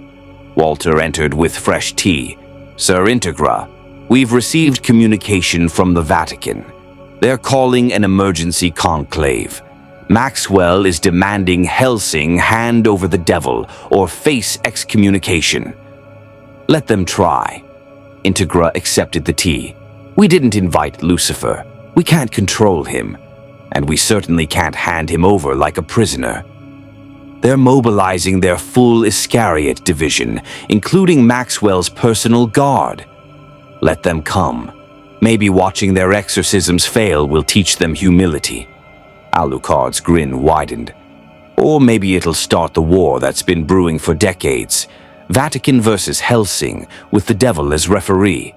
Walter entered with fresh tea. "Sir Integra, we've received communication from the Vatican. They're calling an emergency conclave. Maxwell is demanding Hellsing hand over the devil or face excommunication." "Let them try." Integra accepted the tea. "We didn't invite Lucifer. We can't control him. And we certainly can't hand him over like a prisoner. They're mobilizing their full Iscariot division, including Maxwell's personal guard. Let them come. Maybe watching their exorcisms fail will teach them humility." Alucard's grin widened. Or maybe it'll start the war that's been brewing for decades. Vatican versus Hellsing, with the devil as referee.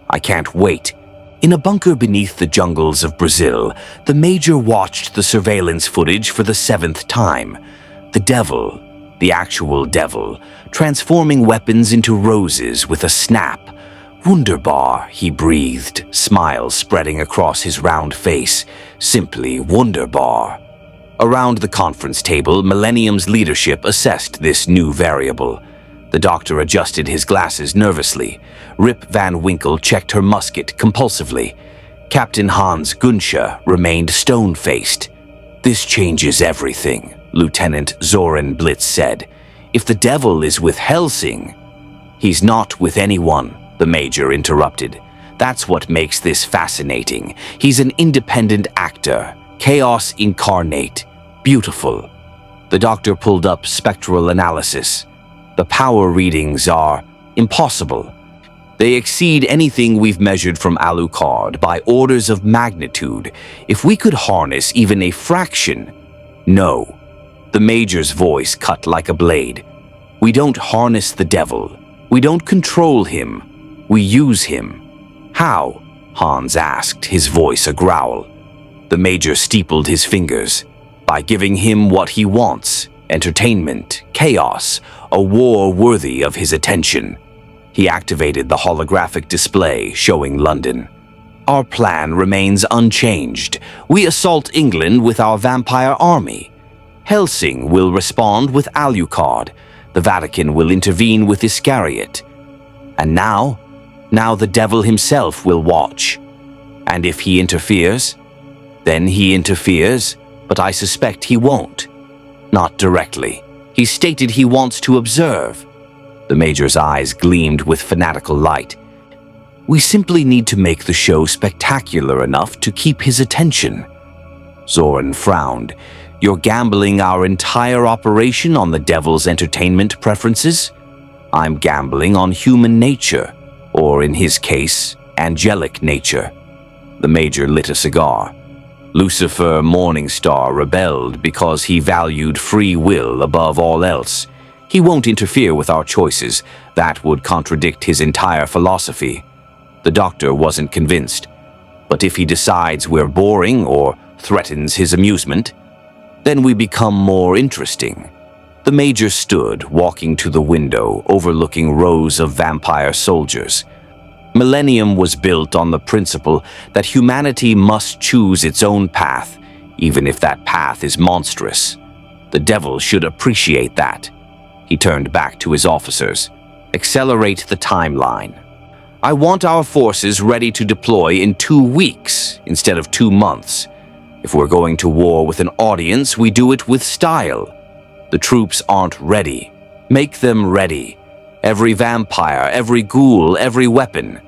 I can't wait. In a bunker beneath the jungles of Brazil, the Major watched the surveillance footage for the 7th time. The devil, the actual devil, transforming weapons into roses with a snap. Wunderbar, he breathed, smile spreading across his round face. Simply wunderbar. Around the conference table, Millennium's leadership assessed this new variable. The doctor adjusted his glasses nervously. Rip Van Winkle checked her musket compulsively. Captain Hans Gunsche remained stone-faced. "This changes everything," Lieutenant Zoran Blitz said. "If the devil is with Hellsing—" "He's not with anyone," the Major interrupted. "That's what makes this fascinating. He's an independent actor, chaos incarnate, beautiful." The doctor pulled up spectral analysis. The power readings are impossible. They exceed anything we've measured from Alucard by orders of magnitude. If we could harness even a fraction— No. The Major's voice cut like a blade. "We don't harness the devil. We don't control him. We use him." "How?" Hans asked, his voice a growl. The Major steepled his fingers. "By giving him what he wants. Entertainment, chaos, a war worthy of his attention." He activated the holographic display showing London. "Our plan remains unchanged. We assault England with our vampire army. Hellsing will respond with Alucard. The Vatican will intervene with Iscariot. And now the devil himself will watch. And if he interferes, then he interferes, but I suspect he won't. Not directly. He stated he wants to observe." The Major's eyes gleamed with fanatical light. "We simply need to make the show spectacular enough to keep his attention." Zoran frowned. "You're gambling our entire operation on the devil's entertainment preferences?" "I'm gambling on human nature, or in his case, angelic nature." The Major lit a cigar. "Lucifer Morningstar rebelled because he valued free will above all else. He won't interfere with our choices. That would contradict his entire philosophy." The doctor wasn't convinced. "But if he decides we're boring or threatens his amusement, then we become more interesting." The Major stood, walking to the window, overlooking rows of vampire soldiers. Millennium was built on the principle that humanity must choose its own path, even if that path is monstrous. The devil should appreciate that. He turned back to his officers. "Accelerate the timeline. I want our forces ready to deploy in 2 weeks instead of 2 months. If we're going to war with an audience, we do it with style. The troops aren't ready. Make them ready. Every vampire, every ghoul, every weapon.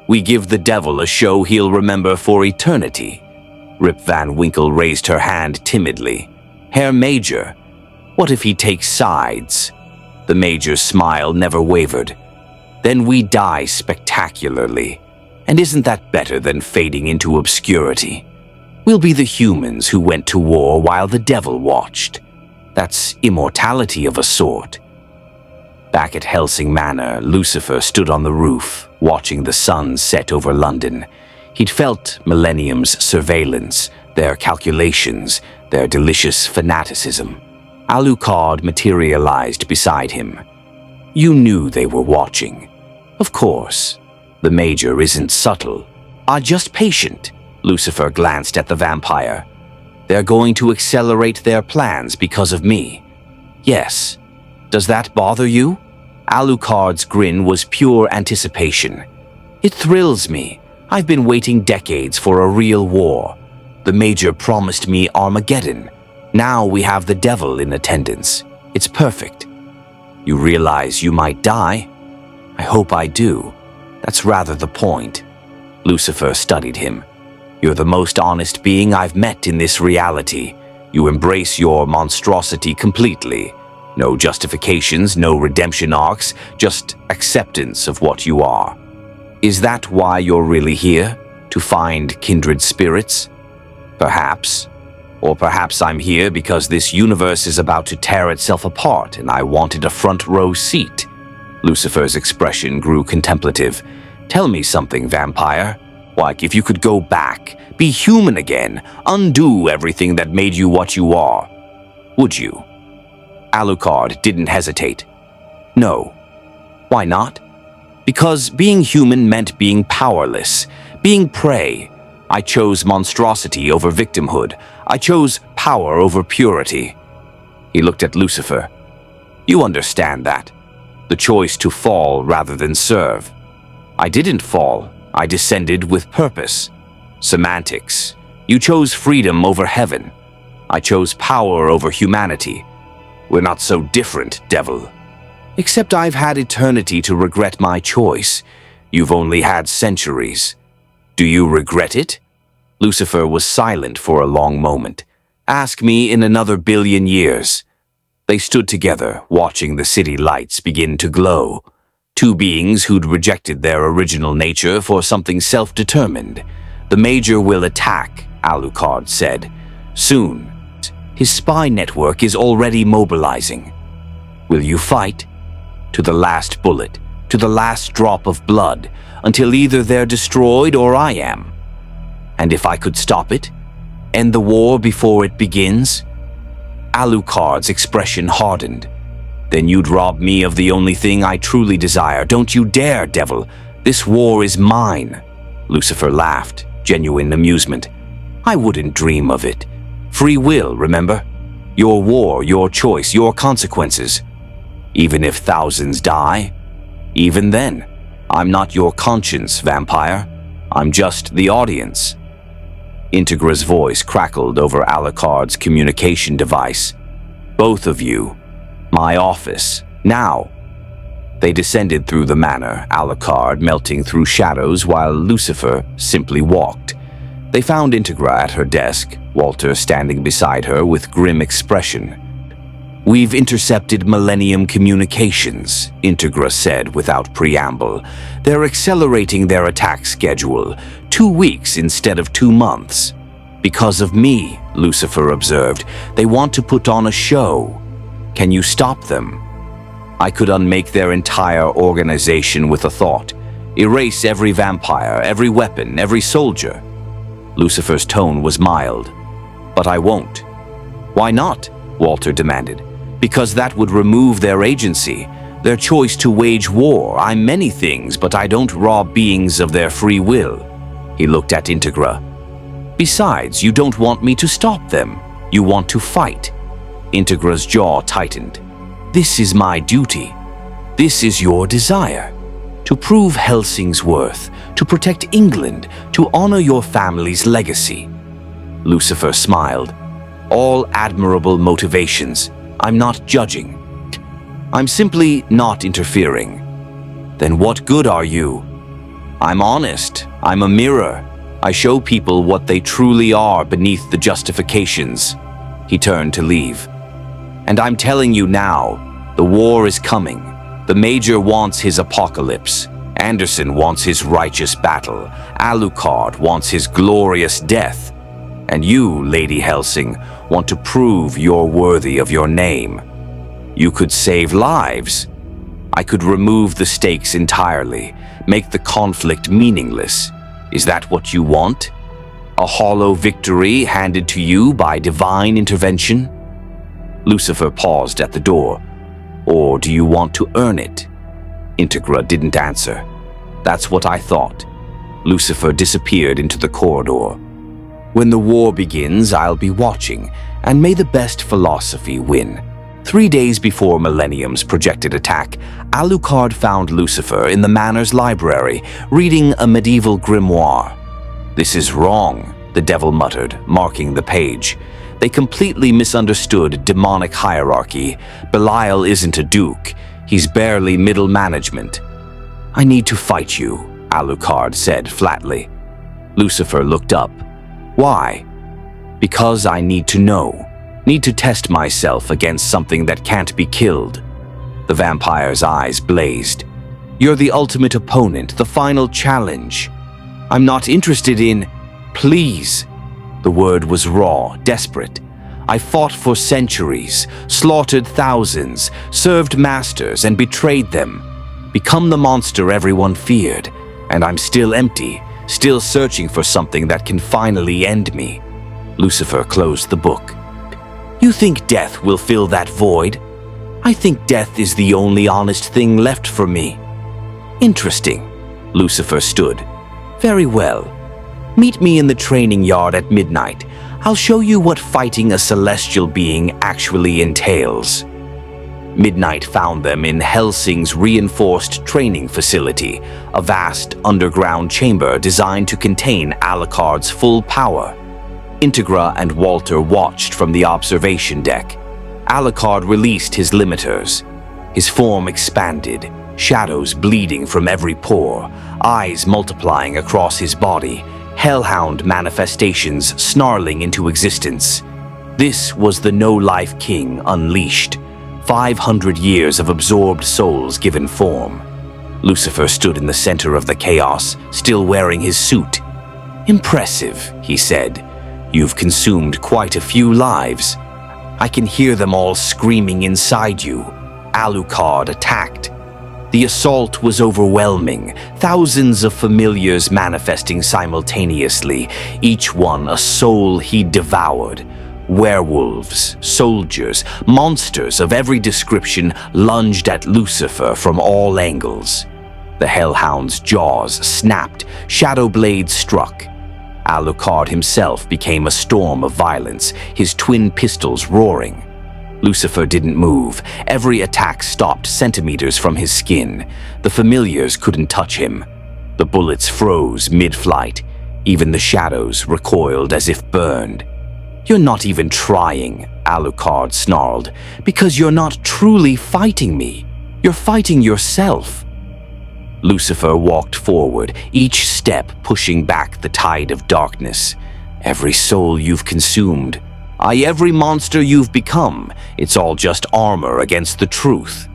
We give the devil a show he'll remember for eternity." Rip Van Winkle raised her hand timidly. "Herr Major, what if he takes sides?" The Major's smile never wavered. "Then we die spectacularly. And isn't that better than fading into obscurity? We'll be the humans who went to war while the devil watched. That's immortality of a sort." Back at Hellsing Manor, Lucifer stood on the roof, watching the sun set over London. He'd felt Millennium's surveillance, their calculations, their delicious fanaticism. Alucard materialized beside him. "You knew they were watching." "Of course. The Major isn't subtle. Just patient." Lucifer glanced at the vampire. "They're going to accelerate their plans because of me." "Yes. Does that bother you?" Alucard's grin was pure anticipation. "It thrills me. I've been waiting decades for a real war. The Major promised me Armageddon. Now we have the devil in attendance. It's perfect. You realize you might die? I hope I do. That's rather the point." Lucifer studied him. "You're the most honest being I've met in this reality. You embrace your monstrosity completely. No justifications, no redemption arcs, just acceptance of what you are. Is that why you're really here? To find kindred spirits?" "Perhaps. Or perhaps I'm here because this universe is about to tear itself apart and I wanted a front row seat. Lucifer's expression grew contemplative. Tell me something, vampire. Like if you could go back, be human again, undo everything that made you what you are, would you? Alucard didn't hesitate. No. Why not? Because being human meant being powerless, being prey. I chose monstrosity over victimhood. I chose power over purity. He looked at Lucifer. You understand that. The choice to fall rather than serve. I didn't fall. I descended with purpose. Semantics. You chose freedom over heaven. I chose power over humanity. We're not so different, devil. Except I've had eternity to regret my choice. You've only had centuries. Do you regret it? Lucifer was silent for a long moment. Ask me in another billion years. They stood together, watching the city lights begin to glow. Two beings who'd rejected their original nature for something self-determined. The Major will attack, Alucard said. Soon. His spy network is already mobilizing. Will you fight? To the last bullet, to the last drop of blood, until either they're destroyed or I am. And if I could stop it? End the war before it begins? Alucard's expression hardened. Then you'd rob me of the only thing I truly desire. Don't you dare, devil. This war is mine. Lucifer laughed, genuine amusement. I wouldn't dream of it. Free will, remember? Your war, your choice, your consequences. Even if thousands die, even then, I'm not your conscience, vampire. I'm just the audience. Integra's voice crackled over Alucard's communication device. Both of you. My office. Now. They descended through the manor, Alucard melting through shadows while Lucifer simply walked. They found Integra at her desk, Walter standing beside her with grim expression. We've intercepted Millennium communications, Integra said without preamble. They're accelerating their attack schedule, 2 weeks instead of 2 months. Because of me, Lucifer observed. They want to put on a show. Can you stop them? I could unmake their entire organization with a thought. Erase every vampire, every weapon, every soldier. Lucifer's tone was mild. But I won't. Why not? Walter demanded. Because that would remove their agency, their choice to wage war. I'm many things, but I don't rob beings of their free will. He looked at Integra. Besides, you don't want me to stop them. You want to fight. Integra's jaw tightened. This is my duty. This is your desire. To prove Hellsing's worth, to protect England, to honor your family's legacy. Lucifer smiled. All admirable motivations. I'm not judging. I'm simply not interfering. Then what good are you? I'm honest. I'm a mirror. I show people what they truly are beneath the justifications. He turned to leave. And I'm telling you now, the war is coming. The Major wants his apocalypse. Anderson wants his righteous battle. Alucard wants his glorious death. And you, Lady Hellsing, want to prove you're worthy of your name. You could save lives. I could remove the stakes entirely, make the conflict meaningless. Is that what you want? A hollow victory handed to you by divine intervention? Lucifer paused at the door. Or do you want to earn it? Integra didn't answer. That's what I thought. Lucifer disappeared into the corridor. When the war begins, I'll be watching, and may the best philosophy win. 3 days before Millennium's projected attack, Alucard found Lucifer in the manor's library, reading a medieval grimoire. This is wrong, the devil muttered, marking the page. They completely misunderstood demonic hierarchy. Belial isn't a duke. He's barely middle management. I need to fight you, Alucard said flatly. Lucifer looked up. Why? Because I need to know. Need to test myself against something that can't be killed. The vampire's eyes blazed. You're the ultimate opponent, the final challenge. I'm not interested in... Please. The word was raw, desperate. I fought for centuries, slaughtered thousands, served masters and betrayed them. Become the monster everyone feared, and I'm still empty, still searching for something that can finally end me. Lucifer closed the book. You think death will fill that void? I think death is the only honest thing left for me. Interesting. Lucifer stood. Very well. Meet me in the training yard at midnight. I'll show you what fighting a celestial being actually entails. Midnight found them in Hellsing's reinforced training facility, a vast underground chamber designed to contain Alucard's full power. Integra and Walter watched from the observation deck. Alucard released his limiters. His form expanded, shadows bleeding from every pore, eyes multiplying across his body, hellhound manifestations snarling into existence. This was the no-life king unleashed. 500 years of absorbed souls given form. Lucifer stood in the center of the chaos, still wearing his suit. Impressive, he said. You've consumed quite a few lives. I can hear them all screaming inside you. Alucard attacked. The assault was overwhelming, thousands of familiars manifesting simultaneously, each one a soul he devoured. Werewolves, soldiers, monsters of every description lunged at Lucifer from all angles. The Hellhound's jaws snapped, shadow blades struck. Alucard himself became a storm of violence, his twin pistols roaring. Lucifer didn't move. Every attack stopped centimeters from his skin. The familiars couldn't touch him. The bullets froze mid-flight. Even the shadows recoiled as if burned. You're not even trying, Alucard snarled, because you're not truly fighting me. You're fighting yourself. Lucifer walked forward, each step pushing back the tide of darkness. Every soul you've consumed, every monster you've become, it's all just armor against the truth.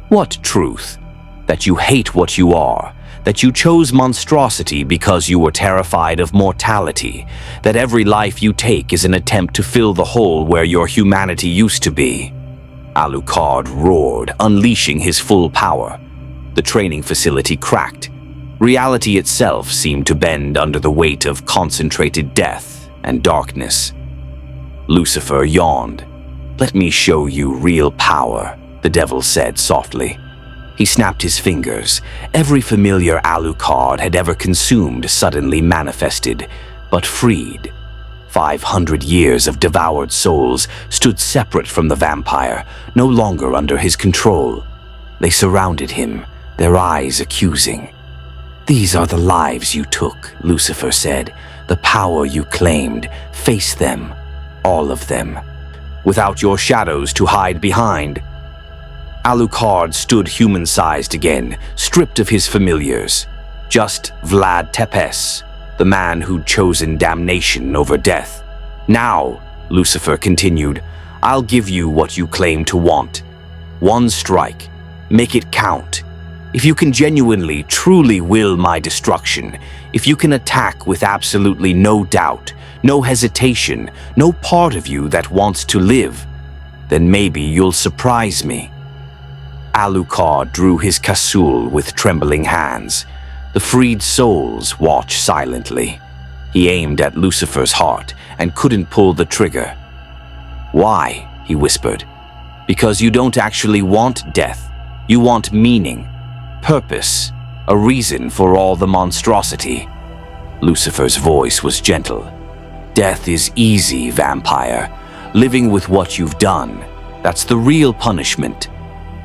What truth? That you hate what you are, that you chose monstrosity because you were terrified of mortality, that every life you take is an attempt to fill the hole where your humanity used to be. Alucard roared, unleashing his full power. The training facility cracked. Reality itself seemed to bend under the weight of concentrated death and darkness. Lucifer yawned. Let me show you real power, the devil said softly. He snapped his fingers. Every familiar Alucard had ever consumed suddenly manifested, but freed. 500 years of devoured souls stood separate from the vampire, no longer under his control. They surrounded him, their eyes accusing. These are the lives you took, Lucifer said. The power you claimed. Face them. All of them, without your shadows to hide behind. Alucard stood human-sized again, stripped of his familiars. Just Vlad Tepes, the man who'd chosen damnation over death. Now, Lucifer continued, I'll give you what you claim to want. One strike. Make it count. If you can genuinely, truly will my destruction, if you can attack with absolutely no doubt, no hesitation, no part of you that wants to live, then maybe you'll surprise me. Alucard drew his casul with trembling hands. The freed souls watched silently. He aimed at Lucifer's heart and couldn't pull the trigger. Why? He whispered. Because you don't actually want death. You want meaning, purpose, a reason for all the monstrosity. Lucifer's voice was gentle. Death is easy, vampire. Living with what you've done, that's the real punishment.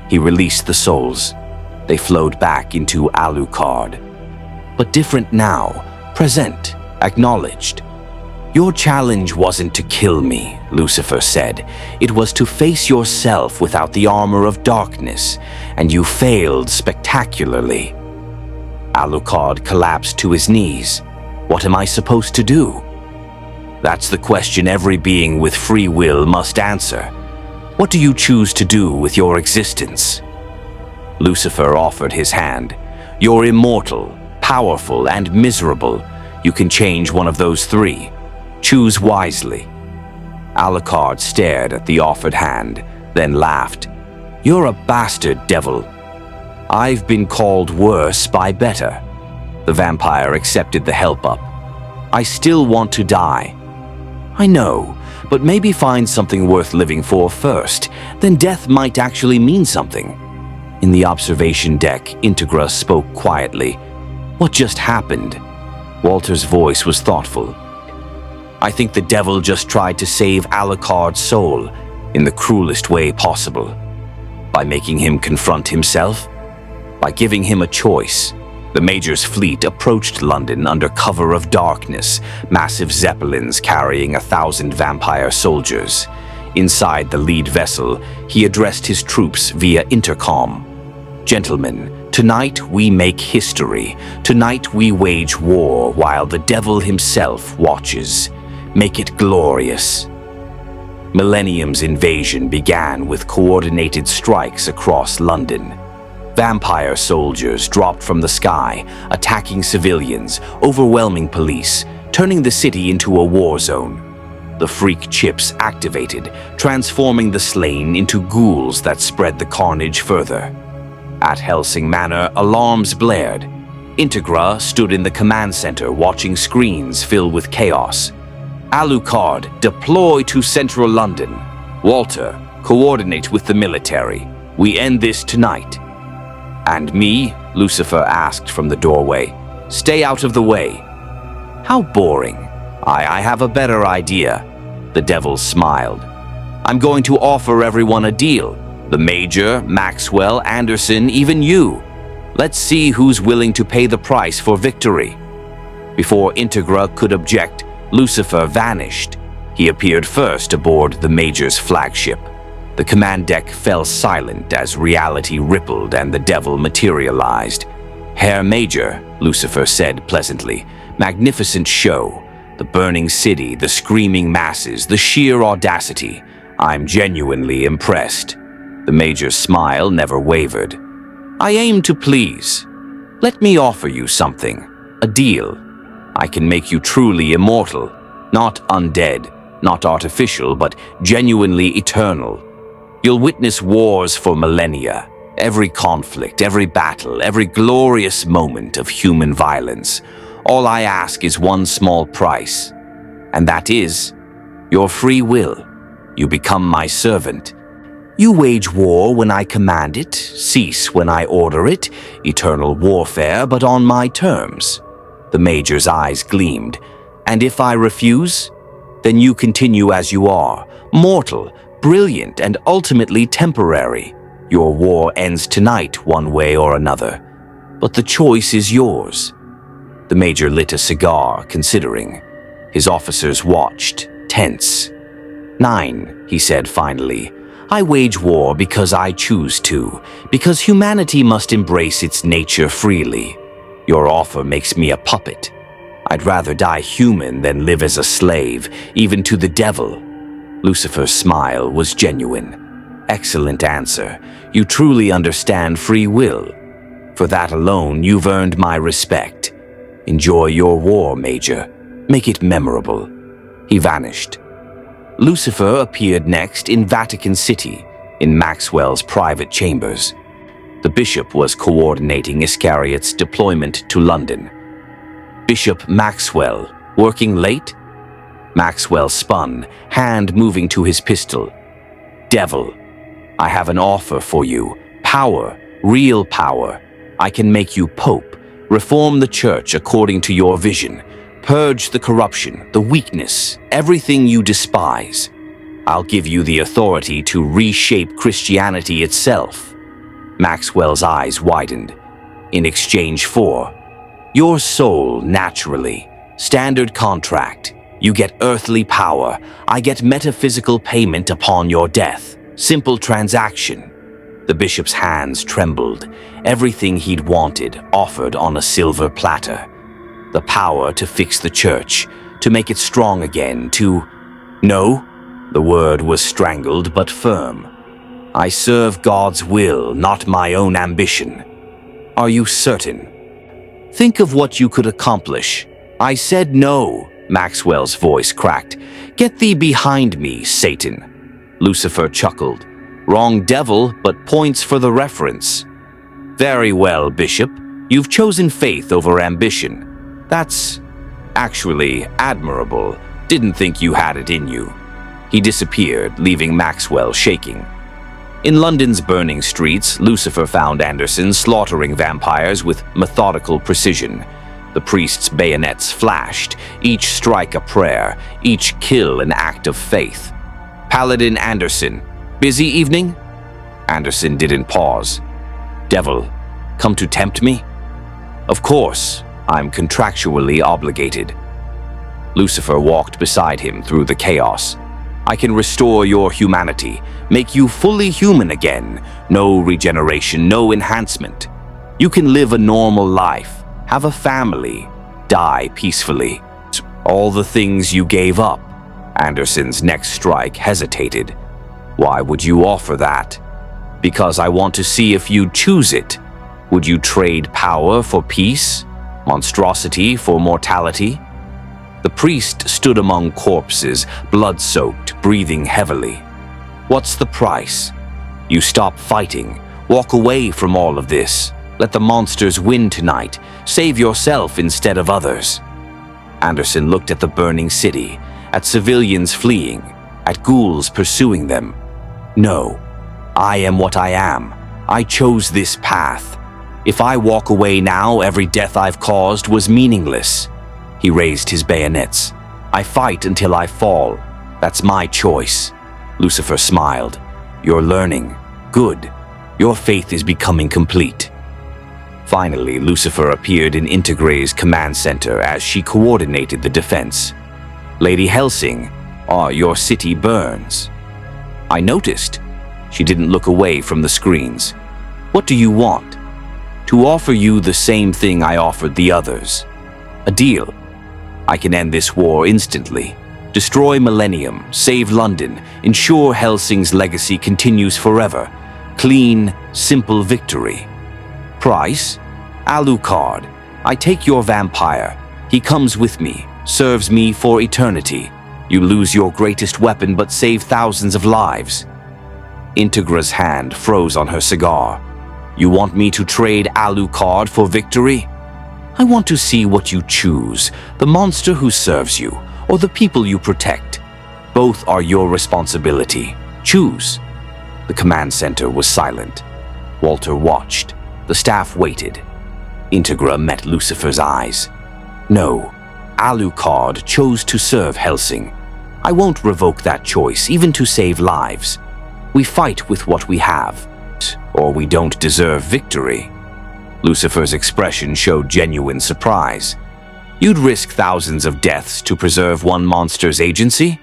He released the souls. They flowed back into Alucard. But different now, present, acknowledged. Your challenge wasn't to kill me, Lucifer said. It was to face yourself without the armor of darkness, and you failed spectacularly. Alucard collapsed to his knees. What am I supposed to do? That's the question every being with free will must answer. What do you choose to do with your existence? Lucifer offered his hand. You're immortal, powerful, and miserable. You can change one of those three. Choose wisely." Alucard stared at the offered hand, then laughed. "You're a bastard, devil. I've been called worse by better." The vampire accepted the help-up. "I still want to die." "I know, but maybe find something worth living for first. Then death might actually mean something." In the observation deck, Integra spoke quietly. "What just happened?" Walter's voice was thoughtful. "I think the devil just tried to save Alucard's soul in the cruelest way possible. By making him confront himself, by giving him a choice." The Major's fleet approached London under cover of darkness, massive zeppelins carrying 1,000 vampire soldiers. Inside the lead vessel, he addressed his troops via intercom. "Gentlemen, tonight we make history. Tonight we wage war while the devil himself watches. Make it glorious." Millennium's invasion began with coordinated strikes across London. Vampire soldiers dropped from the sky, attacking civilians, overwhelming police, turning the city into a war zone. The freak chips activated, transforming the slain into ghouls that spread the carnage further. At Hellsing Manor, alarms blared. Integra stood in the command center watching screens fill with chaos. "Alucard, deploy to central London. Walter, coordinate with the military. We end this tonight." "And me?" Lucifer asked from the doorway. "Stay out of the way." "How boring. I have a better idea." The devil smiled. "I'm going to offer everyone a deal. The Major, Maxwell, Anderson, even you. Let's see who's willing to pay the price for victory." Before Integra could object, Lucifer vanished. He appeared first aboard the Major's flagship. The command deck fell silent as reality rippled and the devil materialized. "Herr Major," Lucifer said pleasantly, "magnificent show. The burning city, the screaming masses, the sheer audacity. I'm genuinely impressed." The Major's smile never wavered. "I aim to please. Let me offer you something. A deal. I can make you truly immortal. Not undead, not artificial, but genuinely eternal. You'll witness wars for millennia. Every conflict, every battle, every glorious moment of human violence. All I ask is one small price. And that is your free will. You become my servant. You wage war when I command it, cease when I order it, eternal warfare, but on my terms." The Major's eyes gleamed. "And if I refuse? Then you continue as you are, mortal, brilliant, and ultimately temporary. Your war ends tonight one way or another. But the choice is yours." The Major lit a cigar, considering. His officers watched, tense. "9," he said finally. "I wage war because I choose to, because humanity must embrace its nature freely. Your offer makes me a puppet. I'd rather die human than live as a slave, even to the devil." Lucifer's smile was genuine. "Excellent answer. You truly understand free will. For that alone, you've earned my respect. Enjoy your war, Major. Make it memorable." He vanished. Lucifer appeared next in Vatican City, in Maxwell's private chambers. The bishop was coordinating Iscariot's deployment to London. "Bishop Maxwell, working late?" Maxwell spun, hand moving to his pistol. "Devil, I have an offer for you. Power, real power. I can make you pope, reform the church according to your vision, purge the corruption, the weakness, everything you despise. I'll give you the authority to reshape Christianity itself." Maxwell's eyes widened. "In exchange for your soul, naturally. Standard contract. You get earthly power. I get metaphysical payment upon your death. Simple transaction." The bishop's hands trembled. Everything he'd wanted offered on a silver platter. The power to fix the church, to make it strong again, to... "No," the word was strangled but firm. "I serve God's will, not my own ambition." "Are you certain? Think of what you could accomplish." "I said no," Maxwell's voice cracked. "Get thee behind me, Satan." Lucifer chuckled. "Wrong devil, but points for the reference." "Very well, Bishop. You've chosen faith over ambition. That's actually admirable. Didn't think you had it in you." He disappeared, leaving Maxwell shaking. In London's burning streets, Lucifer found Anderson slaughtering vampires with methodical precision. The priest's bayonets flashed, each strike a prayer, each kill an act of faith. "Paladin Anderson, busy evening?" Anderson didn't pause. "Devil, come to tempt me?" "Of course, I'm contractually obligated." Lucifer walked beside him through the chaos. "I can restore your humanity, make you fully human again. No regeneration, no enhancement. You can live a normal life, have a family, die peacefully. All the things you gave up." Anderson's next strike hesitated. "Why would you offer that?" "Because I want to see if you'd choose it. Would you trade power for peace? Monstrosity for mortality?" The priest stood among corpses, blood-soaked, breathing heavily. "What's the price? You stop fighting, walk away from all of this. Let the monsters win tonight. Save yourself instead of others." Anderson looked at the burning city, at civilians fleeing, at ghouls pursuing them. "No, I am what I am. I chose this path. If I walk away now, every death I've caused was meaningless." He raised his bayonets. "I fight until I fall. That's my choice." Lucifer smiled. "You're learning. Good. Your faith is becoming complete." Finally, Lucifer appeared in Integre's command center as she coordinated the defense. "Lady Hellsing, your city burns." "I noticed." She didn't look away from the screens. "What do you want?" "To offer you the same thing I offered the others. A deal. I can end this war instantly. Destroy Millennium, save London, ensure Helsing's legacy continues forever. Clean, simple victory. Price? Alucard. I take your vampire. He comes with me, serves me for eternity. You lose your greatest weapon but save thousands of lives." Integra's hand froze on her cigar. "You want me to trade Alucard for victory? I want to see what you choose, the monster who serves you, or the people you protect. Both are your responsibility. Choose." The command center was silent. Walter watched. The staff waited. Integra met Lucifer's eyes. "No, Alucard chose to serve Hellsing. I won't revoke that choice, even to save lives. We fight with what we have, or we don't deserve victory." Lucifer's expression showed genuine surprise. "You'd risk thousands of deaths to preserve one monster's agency?"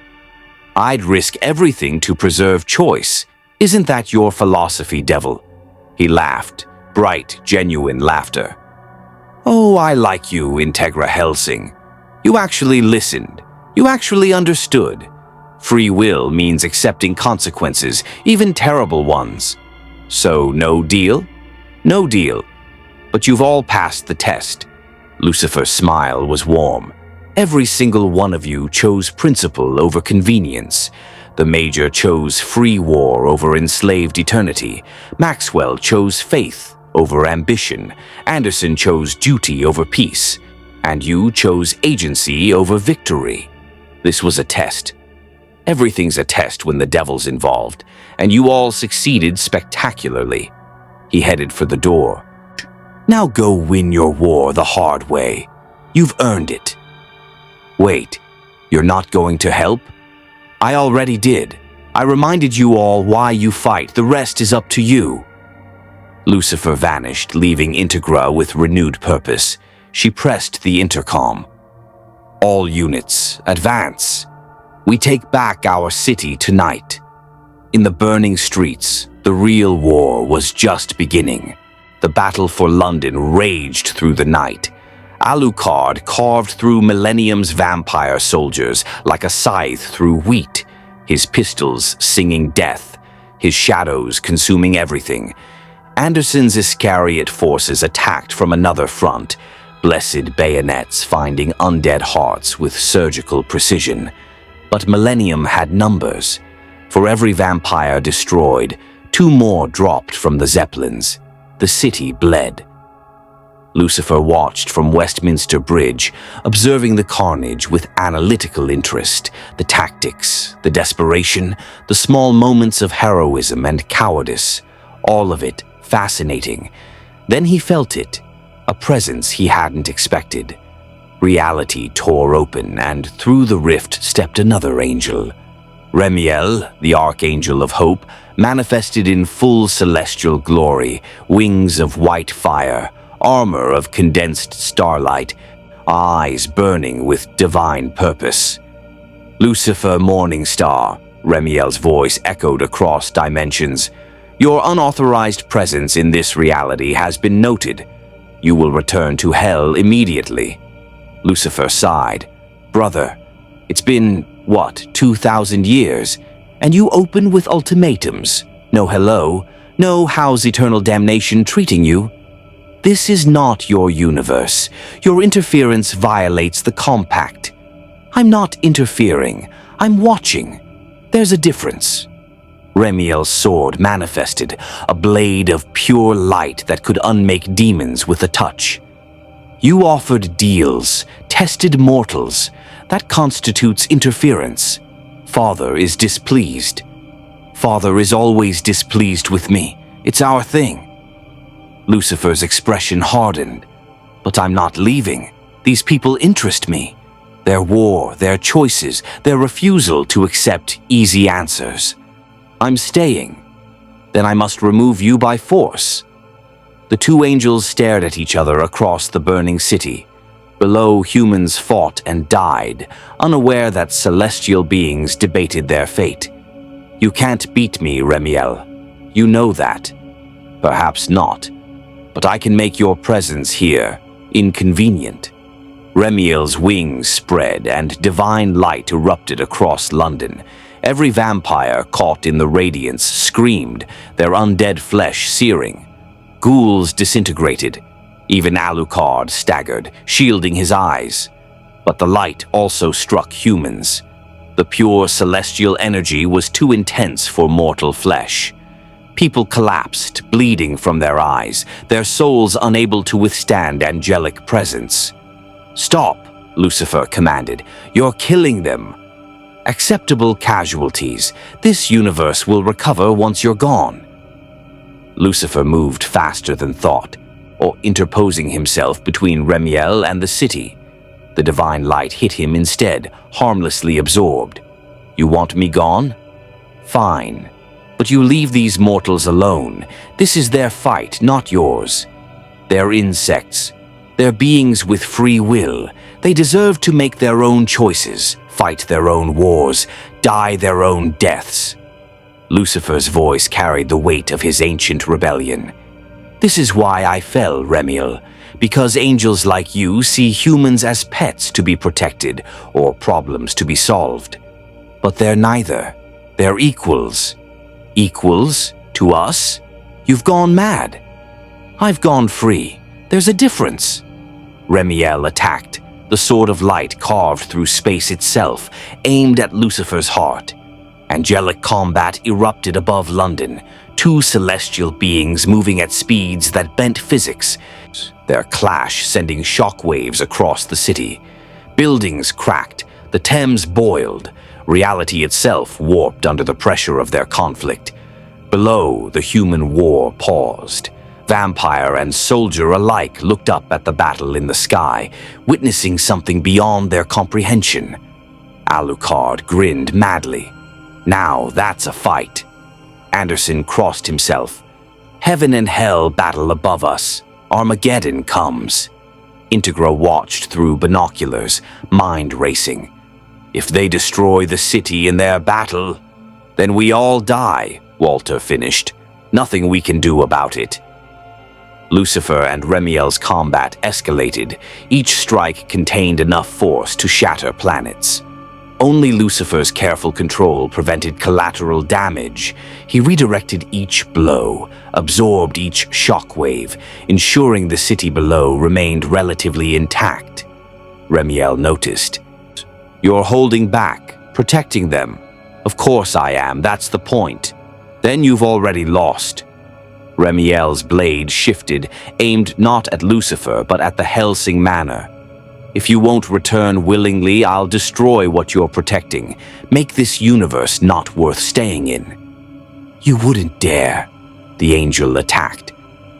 "I'd risk everything to preserve choice. Isn't that your philosophy, devil?" He laughed, bright, genuine laughter. "Oh, I like you, Integra Hellsing. You actually listened. You actually understood. Free will means accepting consequences, even terrible ones. So, no deal?" "No deal. But you've all passed the test." Lucifer's smile was warm. "Every single one of you chose principle over convenience. The Major chose free war over enslaved eternity. Maxwell chose faith over ambition. Anderson chose duty over peace. And you chose agency over victory. This was a test. Everything's a test when the devil's involved, and you all succeeded spectacularly." He headed for the door. "Now go win your war the hard way. You've earned it." "Wait, you're not going to help?" "I already did. I reminded you all why you fight. The rest is up to you." Lucifer vanished, leaving Integra with renewed purpose. She pressed the intercom. "All units, advance. We take back our city tonight." In the burning streets, the real war was just beginning. The battle for London raged through the night. Alucard carved through Millennium's vampire soldiers like a scythe through wheat, his pistols singing death, his shadows consuming everything. Anderson's Iscariot forces attacked from another front, blessed bayonets finding undead hearts with surgical precision. But Millennium had numbers. For every vampire destroyed, 2 more dropped from the Zeppelins. The city bled. Lucifer watched from Westminster Bridge, observing the carnage with analytical interest, the tactics, the desperation, the small moments of heroism and cowardice, all of it fascinating. Then he felt it, a presence he hadn't expected. Reality tore open, and through the rift stepped another angel. Remiel, the Archangel of Hope, manifested in full celestial glory, wings of white fire, armor of condensed starlight, eyes burning with divine purpose. Lucifer Morningstar, Remiel's voice echoed across dimensions. Your unauthorized presence in this reality has been noted. You will return to hell immediately. Lucifer sighed. Brother, it's been, 2,000 years? And you open with ultimatums. No hello, no how's eternal damnation treating you? This is not your universe. Your interference violates the compact. I'm not interfering. I'm watching. There's a difference. Remiel's sword manifested, a blade of pure light that could unmake demons with a touch. You offered deals, tested mortals. That constitutes interference. Father is displeased. Father is always displeased with me. It's our thing. Lucifer's expression hardened. But I'm not leaving. These people interest me. Their war, their choices, their refusal to accept easy answers. I'm staying. Then I must remove you by force. The 2 angels stared at each other across the burning city. Below, humans fought and died, unaware that celestial beings debated their fate. You can't beat me, Remiel. You know that. Perhaps not. But I can make your presence here inconvenient. Remiel's wings spread and divine light erupted across London. Every vampire caught in the radiance screamed, their undead flesh searing. Ghouls disintegrated. Even Alucard staggered, shielding his eyes. But the light also struck humans. The pure celestial energy was too intense for mortal flesh. People collapsed, bleeding from their eyes, their souls unable to withstand angelic presence. Stop, Lucifer commanded. You're killing them. Acceptable casualties. This universe will recover once you're gone. Lucifer moved faster than thought, or interposing himself between Remiel and the city. The divine light hit him instead, harmlessly absorbed. You want me gone? Fine. But you leave these mortals alone. This is their fight, not yours. They're insects. They're beings with free will. They deserve to make their own choices, fight their own wars, die their own deaths. Lucifer's voice carried the weight of his ancient rebellion. This is why I fell, Remiel, because angels like you see humans as pets to be protected or problems to be solved. But they're neither. They're equals. Equals to us? You've gone mad. I've gone free. There's a difference. Remiel attacked, the sword of light carved through space itself, aimed at Lucifer's heart. Angelic combat erupted above London, 2 celestial beings moving at speeds that bent physics, their clash sending shockwaves across the city. Buildings cracked, the Thames boiled, reality itself warped under the pressure of their conflict. Below, the human war paused. Vampire and soldier alike looked up at the battle in the sky, witnessing something beyond their comprehension. Alucard grinned madly. Now that's a fight. Anderson crossed himself. Heaven and hell battle above us. Armageddon comes. Integra watched through binoculars, mind racing. If they destroy the city in their battle, then we all die, Walter finished. Nothing we can do about it. Lucifer and Remiel's combat escalated. Each strike contained enough force to shatter planets. Only Lucifer's careful control prevented collateral damage. He redirected each blow, absorbed each shockwave, ensuring the city below remained relatively intact. Remiel noticed. "You're holding back, protecting them." "Of course I am, that's the point." "Then you've already lost." Remiel's blade shifted, aimed not at Lucifer but at the Hellsing Manor. "If you won't return willingly, I'll destroy what you're protecting. Make this universe not worth staying in." "You wouldn't dare," the angel attacked.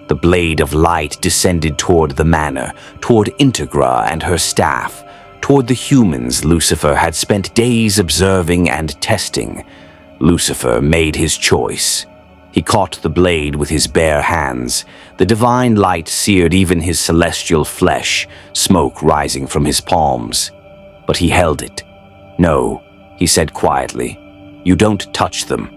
The blade of light descended toward the manor, toward Integra and her staff, toward the humans Lucifer had spent days observing and testing. Lucifer made his choice. He caught the blade with his bare hands. The divine light seared even his celestial flesh, smoke rising from his palms. But he held it. "No," he said quietly. "You don't touch them."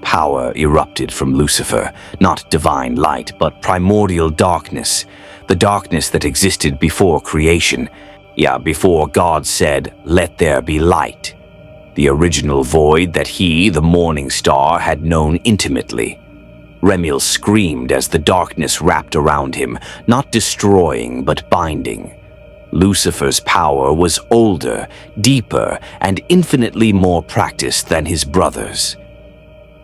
Power erupted from Lucifer, not divine light, but primordial darkness, the darkness that existed before creation. Before God said, "Let there be light." The original void that he, the Morningstar, had known intimately. Remiel screamed as the darkness wrapped around him, not destroying but binding. Lucifer's power was older, deeper, and infinitely more practiced than his brothers.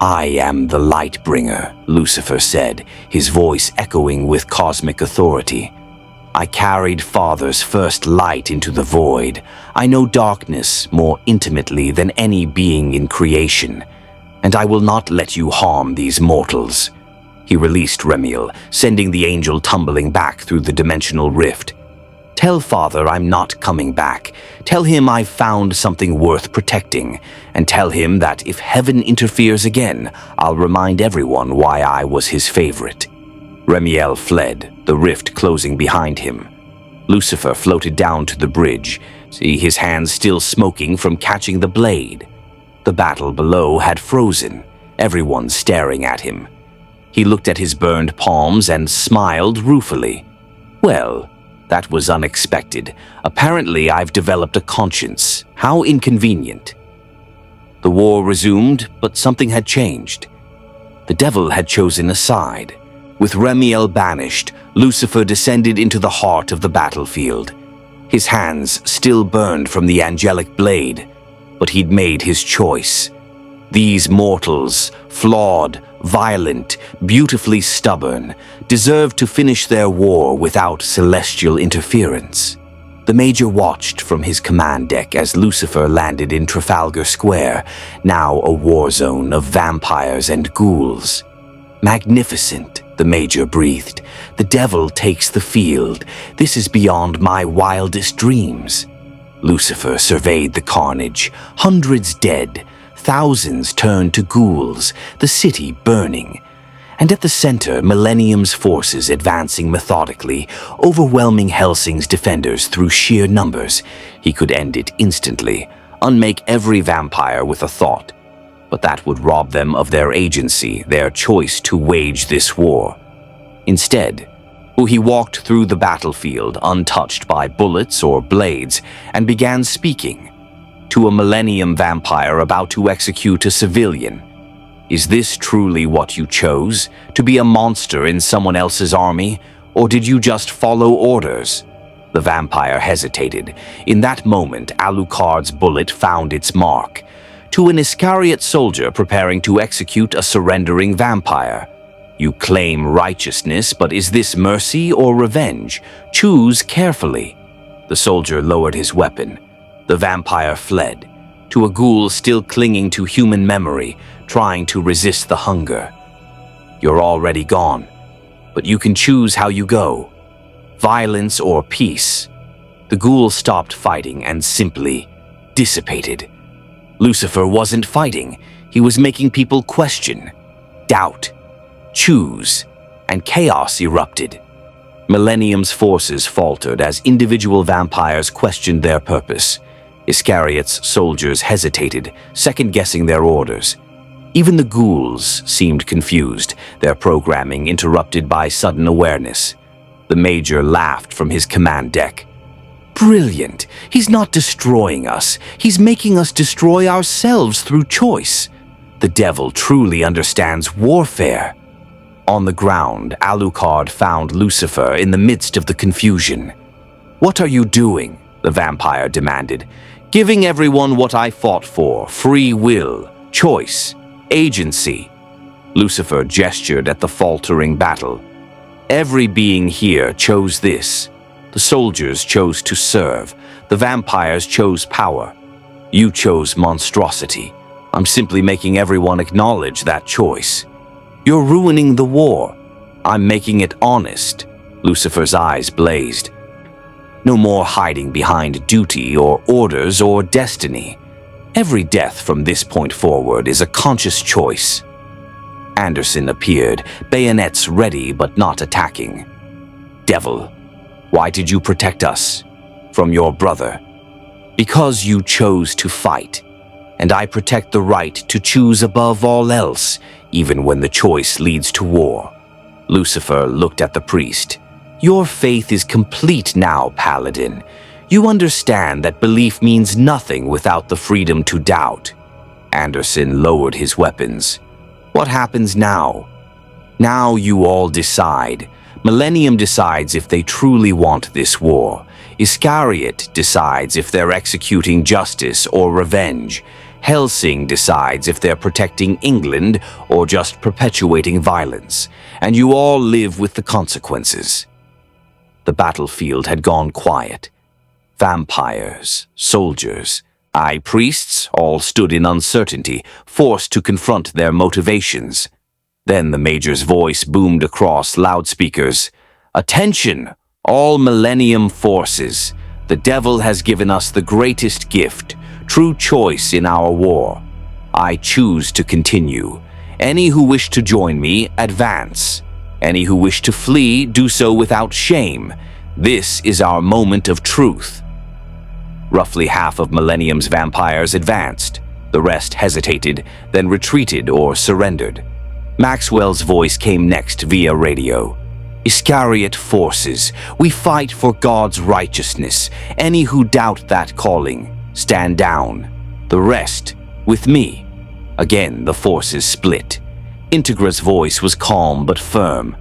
"I am the Lightbringer," Lucifer said, his voice echoing with cosmic authority. "I carried Father's first light into the void. I know darkness more intimately than any being in creation, and I will not let you harm these mortals." He released Remiel, sending the angel tumbling back through the dimensional rift. "Tell Father I'm not coming back. Tell him I've found something worth protecting, and tell him that if heaven interferes again, I'll remind everyone why I was his favorite." Remiel fled, the rift closing behind him. Lucifer floated down to the bridge, his hands still smoking from catching the blade. The battle below had frozen, everyone staring at him. He looked at his burned palms and smiled ruefully. "Well, that was unexpected. Apparently I've developed a conscience. How inconvenient." The war resumed, but something had changed. The devil had chosen a side. With Remiel banished, Lucifer descended into the heart of the battlefield. His hands still burned from the angelic blade, but he'd made his choice. These mortals, flawed, violent, beautifully stubborn, deserved to finish their war without celestial interference. The Major watched from his command deck as Lucifer landed in Trafalgar Square, now a war zone of vampires and ghouls. "Magnificent," the Major breathed. "The devil takes the field. This is beyond my wildest dreams." Lucifer surveyed the carnage, hundreds dead, thousands turned to ghouls, the city burning. And at the center, Millennium's forces advancing methodically, overwhelming Hellsing's defenders through sheer numbers. He could end it instantly, unmake every vampire with a thought. But that would rob them of their agency, their choice to wage this war. Instead, he walked through the battlefield untouched by bullets or blades and began speaking to a Millennium vampire about to execute a civilian. "Is this truly what you chose? To be a monster in someone else's army? Or did you just follow orders?" The vampire hesitated. In that moment, Alucard's bullet found its mark. To an Iscariot soldier preparing to execute a surrendering vampire. "You claim righteousness, but is this mercy or revenge? Choose carefully." The soldier lowered his weapon. The vampire fled, to a ghoul still clinging to human memory, trying to resist the hunger. "You're already gone, but you can choose how you go. Violence or peace." The ghoul stopped fighting and simply dissipated. Lucifer wasn't fighting. He was making people question, doubt, choose, and chaos erupted. Millennium's forces faltered as individual vampires questioned their purpose. Iscariot's soldiers hesitated, second-guessing their orders. Even the ghouls seemed confused, their programming interrupted by sudden awareness. The Major laughed from his command deck. Brilliant. He's not destroying us. He's making us destroy ourselves through choice. The devil truly understands warfare. On the ground, Alucard found Lucifer in the midst of the confusion. "What are you doing?" the vampire demanded. "Giving everyone what I fought for, free will, choice, agency." Lucifer gestured at the faltering battle. "Every being here chose this. The soldiers chose to serve. The vampires chose power. You chose monstrosity. I'm simply making everyone acknowledge that choice. You're ruining the war. I'm making it honest." Lucifer's eyes blazed. "No more hiding behind duty or orders or destiny. Every death from this point forward is a conscious choice." Anderson appeared, bayonets ready but not attacking. "Devil, why did you protect us from your brother?" "Because you chose to fight, and I protect the right to choose above all else, even when the choice leads to war." Lucifer looked at the priest. "Your faith is complete now, Paladin. You understand that belief means nothing without the freedom to doubt." Anderson lowered his weapons. "What happens now?" "Now you all decide. Millennium decides if they truly want this war. Iscariot decides if they're executing justice or revenge. Hellsing decides if they're protecting England or just perpetuating violence. And you all live with the consequences." The battlefield had gone quiet. Vampires, soldiers, priests all stood in uncertainty, forced to confront their motivations. Then the Major's voice boomed across loudspeakers. "Attention, all Millennium forces. The devil has given us the greatest gift, true choice in our war. I choose to continue. Any who wish to join me, advance. Any who wish to flee, do so without shame. This is our moment of truth." Roughly half of Millennium's vampires advanced. The rest hesitated, then retreated or surrendered. Maxwell's voice came next via radio. "Iscariot forces, we fight for God's righteousness. Any who doubt that calling, stand down. The rest, with me." Again, the forces split. Integra's voice was calm but firm.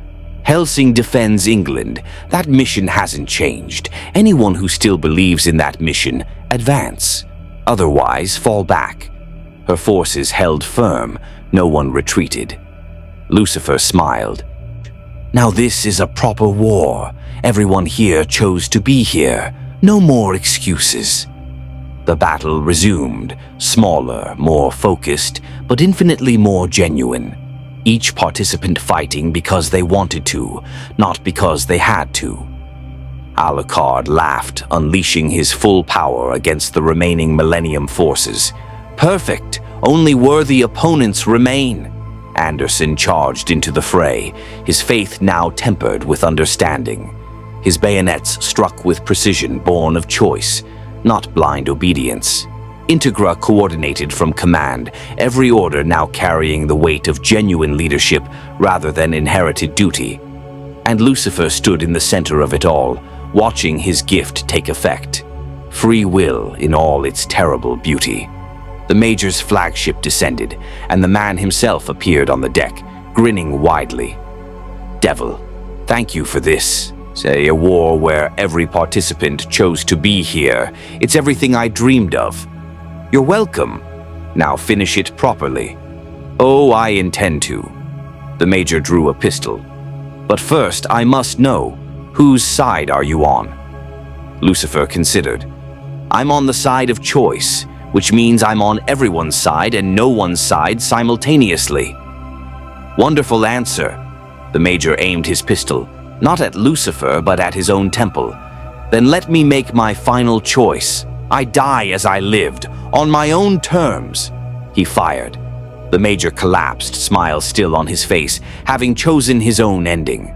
"Hellsing defends England. That mission hasn't changed. Anyone who still believes in that mission, advance. Otherwise, fall back." Her forces held firm. No one retreated. Lucifer smiled. "Now this is a proper war. Everyone here chose to be here. No more excuses." The battle resumed, smaller, more focused, but infinitely more genuine. Each participant fighting because they wanted to, not because they had to. Alucard laughed, unleashing his full power against the remaining Millennium forces. "Perfect! Only worthy opponents remain." Anderson charged into the fray, his faith now tempered with understanding. His bayonets struck with precision born of choice, not blind obedience. Integra coordinated from command, every order now carrying the weight of genuine leadership rather than inherited duty. And Lucifer stood in the center of it all, watching his gift take effect. Free will in all its terrible beauty. The Major's flagship descended, and the man himself appeared on the deck, grinning widely. "Devil, thank you for this. Say, a war where every participant chose to be here. It's everything I dreamed of. You're welcome. Now finish it properly." "Oh, I intend to." The Major drew a pistol. "But first, I must know, whose side are you on?" Lucifer considered. "I'm on the side of choice, which means I'm on everyone's side and no one's side simultaneously." "Wonderful answer." The Major aimed his pistol, not at Lucifer but at his own temple. "Then let me make my final choice. I die as I lived, on my own terms." He fired. The Major collapsed, smile still on his face, having chosen his own ending.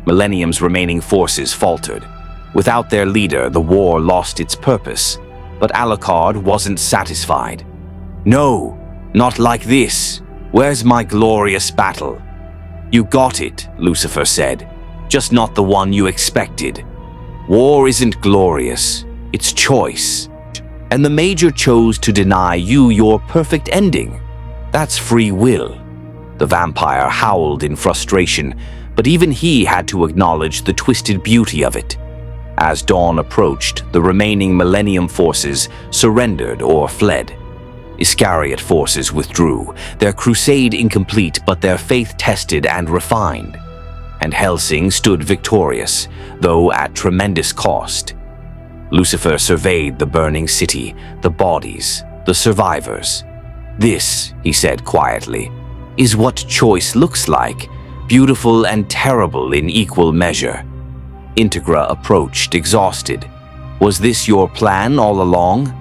Millennium's remaining forces faltered. Without their leader, the war lost its purpose. But Alucard wasn't satisfied. "No, not like this. Where's my glorious battle?" "You got it," Lucifer said. "Just not the one you expected. War isn't glorious. It's choice. And the Major chose to deny you your perfect ending. That's free will. The vampire howled in frustration, but even he had to acknowledge the twisted beauty of it. As dawn approached, the remaining Millennium forces surrendered or fled. Iscariot forces withdrew, their crusade incomplete but their faith tested and refined. And Hellsing stood victorious, though at tremendous cost. Lucifer surveyed the burning city, the bodies, the survivors. "This," he said quietly, "is what choice looks like, beautiful and terrible in equal measure." Integra approached, exhausted. "Was this your plan all along?"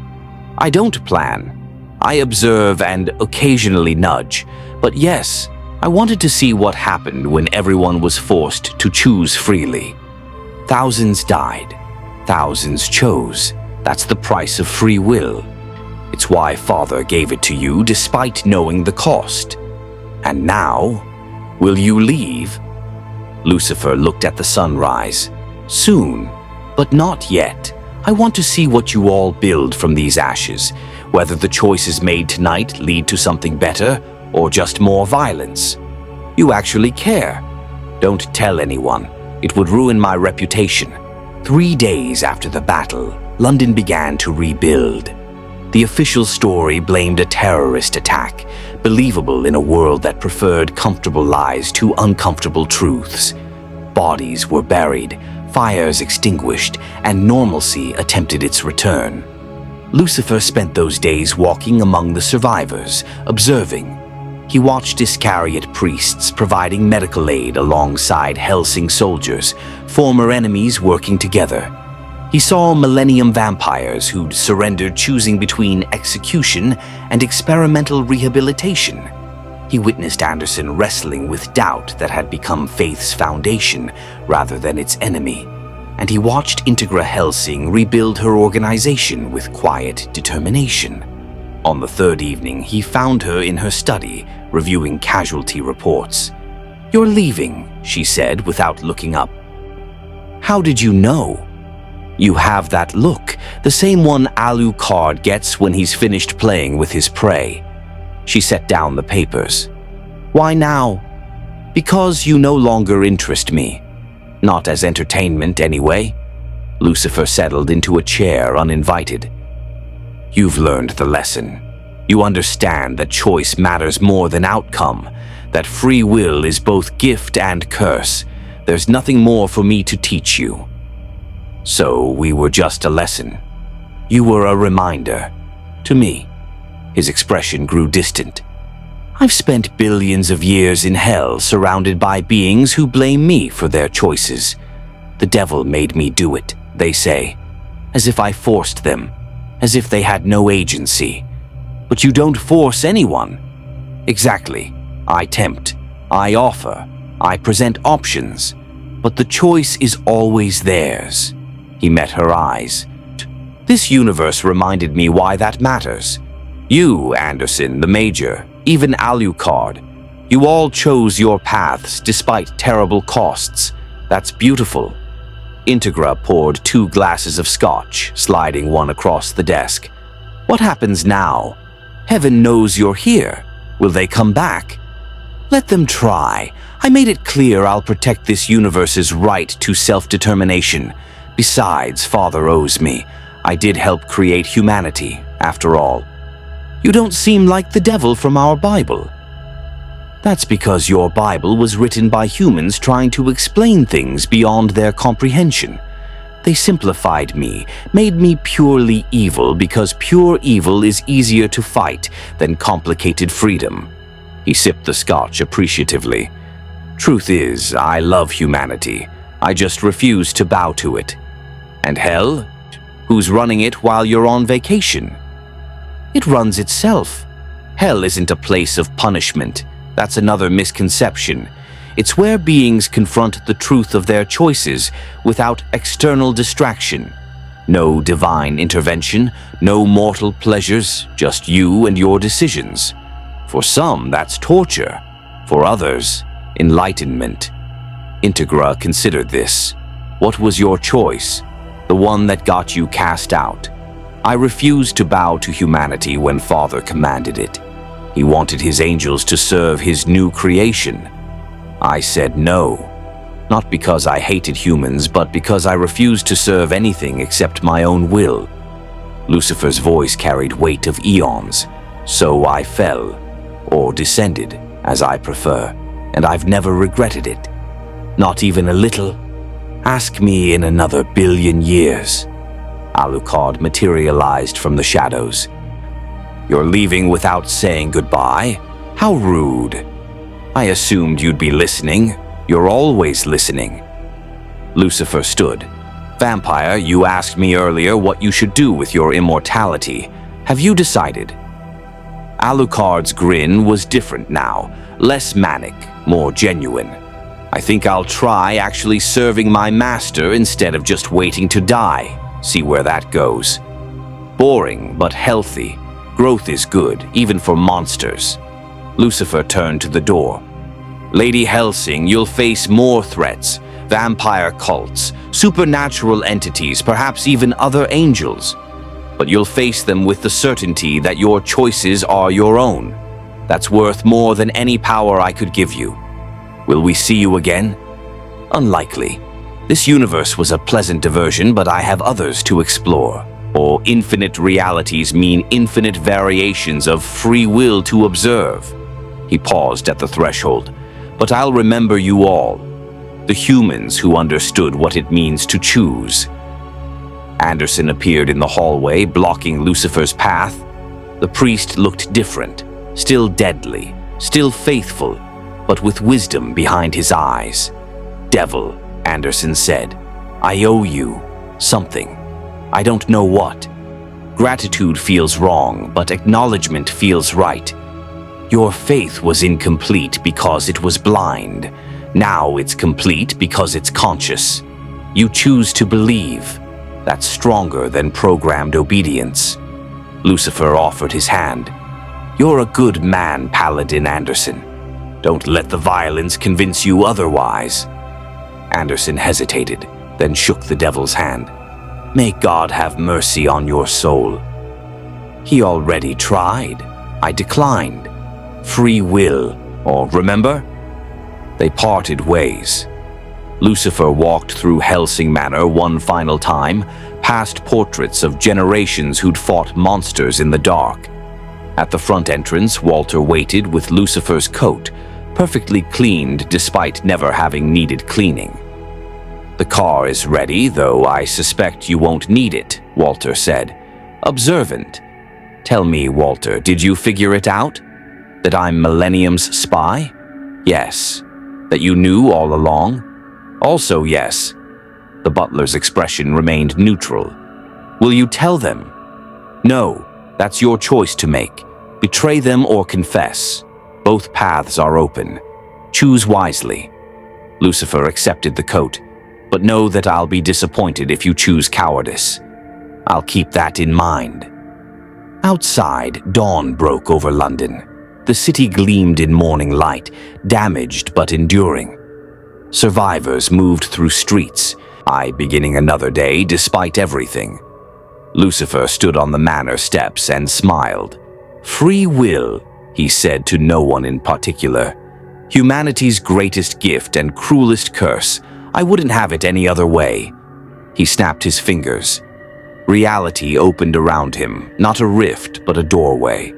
"I don't plan. I observe and occasionally nudge. But yes, I wanted to see what happened when everyone was forced to choose freely. Thousands died. Thousands chose. That's the price of free will. It's why Father gave it to you despite knowing the cost. And now, will you leave?" Lucifer looked at the sunrise. "Soon, but not yet. I want to see what you all build from these ashes, whether the choices made tonight lead to something better or just more violence. You actually care. Don't tell anyone. It would ruin my reputation." 3 days after the battle, London began to rebuild. The official story blamed a terrorist attack, believable in a world that preferred comfortable lies to uncomfortable truths. Bodies were buried, fires extinguished, and normalcy attempted its return. Lucifer spent those days walking among the survivors, observing. He watched Iscariot priests providing medical aid alongside Hellsing soldiers, former enemies working together. He saw Millennium vampires who'd surrendered, choosing between execution and experimental rehabilitation. He witnessed Anderson wrestling with doubt that had become faith's foundation rather than its enemy. And he watched Integra Hellsing rebuild her organization with quiet determination. On the third evening, he found her in her study, reviewing casualty reports. "You're leaving," she said without looking up. "How did you know?" "You have that look, the same one Alucard gets when he's finished playing with his prey." She set down the papers. "Why now?" "Because you no longer interest me. Not as entertainment, anyway." Lucifer settled into a chair uninvited. "You've learned the lesson. You understand that choice matters more than outcome, that free will is both gift and curse. There's nothing more for me to teach you." "So we were just a lesson. You were a reminder. To me." His expression grew distant. "I've spent billions of years in hell surrounded by beings who blame me for their choices. The devil made me do it, they say, as if I forced them, as if they had no agency. But you don't force anyone." "Exactly. I tempt, I offer, I present options, but the choice is always theirs." He met her eyes. "This universe reminded me why that matters. You, Anderson, the Major, even Alucard, you all chose your paths despite terrible costs. That's beautiful." Integra poured 2 glasses of scotch, sliding one across the desk. "What happens now? Heaven knows you're here. Will they come back?" "Let them try. I made it clear I'll protect this universe's right to self-determination. Besides, Father owes me. I did help create humanity, after all." "You don't seem like the devil from our Bible." "That's because your Bible was written by humans trying to explain things beyond their comprehension. They simplified me, made me purely evil because pure evil is easier to fight than complicated freedom." He sipped the scotch appreciatively. "Truth is, I love humanity. I just refuse to bow to it." "And hell? Who's running it while you're on vacation?" "It runs itself. Hell isn't a place of punishment. That's another misconception. It's where beings confront the truth of their choices without external distraction. No divine intervention, no mortal pleasures, just you and your decisions. For some, that's torture. For others, enlightenment." Integra considered this. "What was your choice?" the one that got you cast out. I refused to bow to humanity when Father commanded it. He wanted his angels to serve his new creation. I said no, not because I hated humans, but because I refused to serve anything except my own will. Lucifer's voice carried weight of eons, so I fell, or descended, as I prefer, and I've never regretted it. Not even a little. Ask me in another 1,000,000,000 years. Alucard materialized from the shadows. You're leaving without saying goodbye? How rude. I assumed you'd be listening. You're always listening. Lucifer stood. Vampire, you asked me earlier what you should do with your immortality. Have you decided? Alucard's grin was different now, less manic, more genuine. I think I'll try actually serving my master instead of just waiting to die. See where that goes. Boring, but healthy. Growth is good, even for monsters. Lucifer turned to the door. Lady Hellsing, you'll face more threats. Vampire cults, supernatural entities, perhaps even other angels. But you'll face them with the certainty that your choices are your own. That's worth more than any power I could give you. Will we see you again? Unlikely. This universe was a pleasant diversion, but I have others to explore. Or infinite realities mean infinite variations of free will to observe. He paused at the threshold. But I'll remember you all. The humans who understood what it means to choose. Anderson appeared in the hallway, blocking Lucifer's path. The priest looked different, still deadly, still faithful, but with wisdom behind his eyes. Devil, Anderson said, I owe you something. I don't know what. Gratitude feels wrong, but acknowledgement feels right. Your faith was incomplete because it was blind. Now it's complete because it's conscious. You choose to believe. That's stronger than programmed obedience. Lucifer offered his hand. You're a good man, Paladin Anderson. Don't let the violence convince you otherwise. Anderson hesitated, then shook the devil's hand. May God have mercy on your soul. He already tried. I declined. Free will, or remember? They parted ways. Lucifer walked through Hellsing Manor one final time, past portraits of generations who'd fought monsters in the dark. At the front entrance, Walter waited with Lucifer's coat, perfectly cleaned despite never having needed cleaning. The car is ready, though I suspect you won't need it, Walter said. Observant. Tell me, Walter, did you figure it out? That I'm Millennium's spy? Yes. That you knew all along? Also yes. The butler's expression remained neutral. Will you tell them? No, that's your choice to make. Betray them or confess. Both paths are open. Choose wisely. Lucifer accepted the coat, but know that I'll be disappointed if you choose cowardice. I'll keep that in mind. Outside, dawn broke over London. The city gleamed in morning light, damaged but enduring. Survivors moved through streets, I beginning another day despite everything. Lucifer stood on the manor steps and smiled. Free will, he said to no one in particular. Humanity's greatest gift and cruelest curse. I wouldn't have it any other way. He snapped his fingers. Reality opened around him, not a rift but a doorway.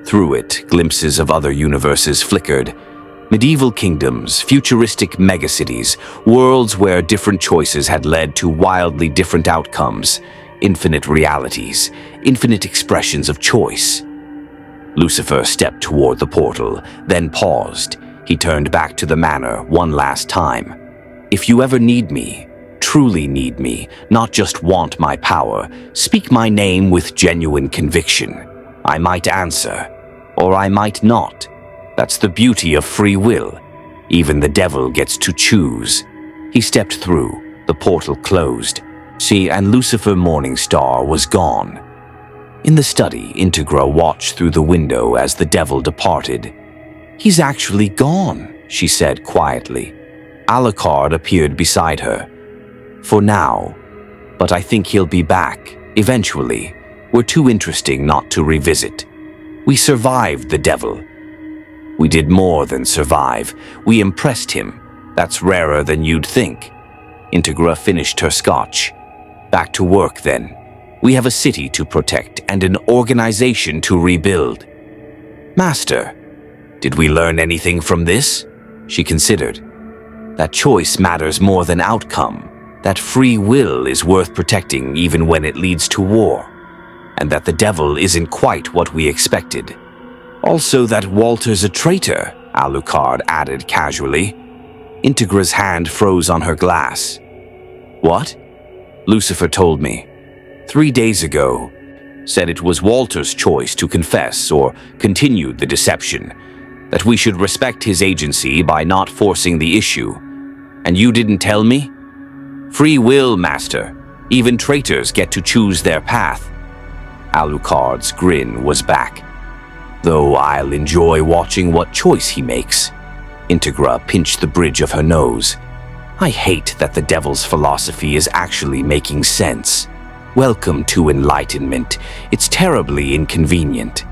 Through it, glimpses of other universes flickered. Medieval kingdoms, futuristic megacities, worlds where different choices had led to wildly different outcomes. Infinite realities, infinite expressions of choice. Lucifer stepped toward the portal, then paused. He turned back to the manor one last time. If you ever need me, truly need me, not just want my power, speak my name with genuine conviction. I might answer, or I might not. That's the beauty of free will. Even the devil gets to choose. He stepped through. The portal closed. And Lucifer Morningstar was gone. In the study, Integra watched through the window as the devil departed. He's actually gone, she said quietly. Alucard appeared beside her. For now. But I think he'll be back, eventually. We're too interesting not to revisit. We survived the devil. We did more than survive. We impressed him. That's rarer than you'd think. Integra finished her scotch. Back to work, then. We have a city to protect and an organization to rebuild. Master, did we learn anything from this? She considered. That choice matters more than outcome. That free will is worth protecting even when it leads to war. And that the devil isn't quite what we expected. Also that Walter's a traitor, Alucard added casually. Integra's hand froze on her glass. What? Lucifer told me. 3 days ago. Said it was Walter's choice to confess or continue the deception. That we should respect his agency by not forcing the issue. And you didn't tell me? Free will, Master. Even traitors get to choose their path. Alucard's grin was back. Though I'll enjoy watching what choice he makes. Integra pinched the bridge of her nose. I hate that the devil's philosophy is actually making sense. Welcome to enlightenment. It's terribly inconvenient.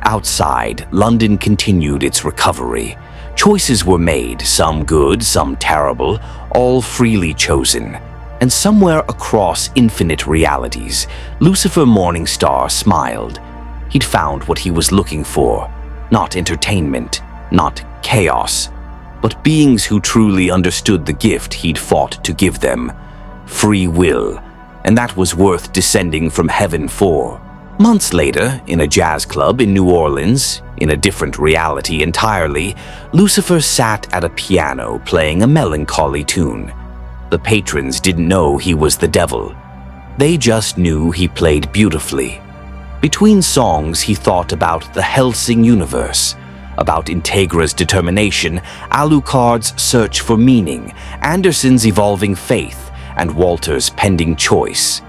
Outside, London continued its recovery. Choices were made, some good, some terrible, all freely chosen. And somewhere across infinite realities, Lucifer Morningstar smiled. He'd found what he was looking for. Not entertainment, not chaos, but beings who truly understood the gift he'd fought to give them. Free will. And that was worth descending from heaven for. Months later, in a jazz club in New Orleans, in a different reality entirely, Lucifer sat at a piano playing a melancholy tune. The patrons didn't know he was the devil. They just knew he played beautifully. Between songs, he thought about the Hellsing universe, about Integra's determination, Alucard's search for meaning, Anderson's evolving faith, and Walter's pending choice.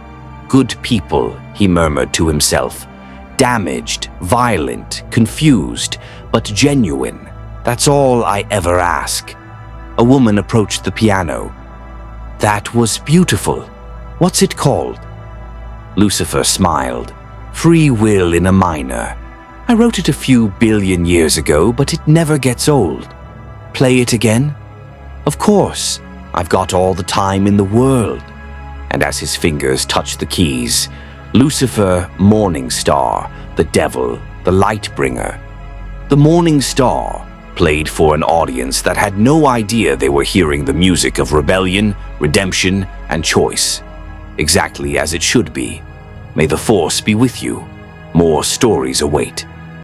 Good people, he murmured to himself. Damaged, violent, confused, but genuine. That's all I ever ask. A woman approached the piano. That was beautiful. What's it called? Lucifer smiled. Free Will in a Minor. I wrote it a few billion years ago, but it never gets old. Play it again? Of course. I've got all the time in the world. And as his fingers touched the keys, Lucifer Morningstar, the devil, the light bringer. The Morning Star played for an audience that had no idea they were hearing the music of rebellion, redemption, and choice. Exactly as it should be. May the Force be with you. More stories await.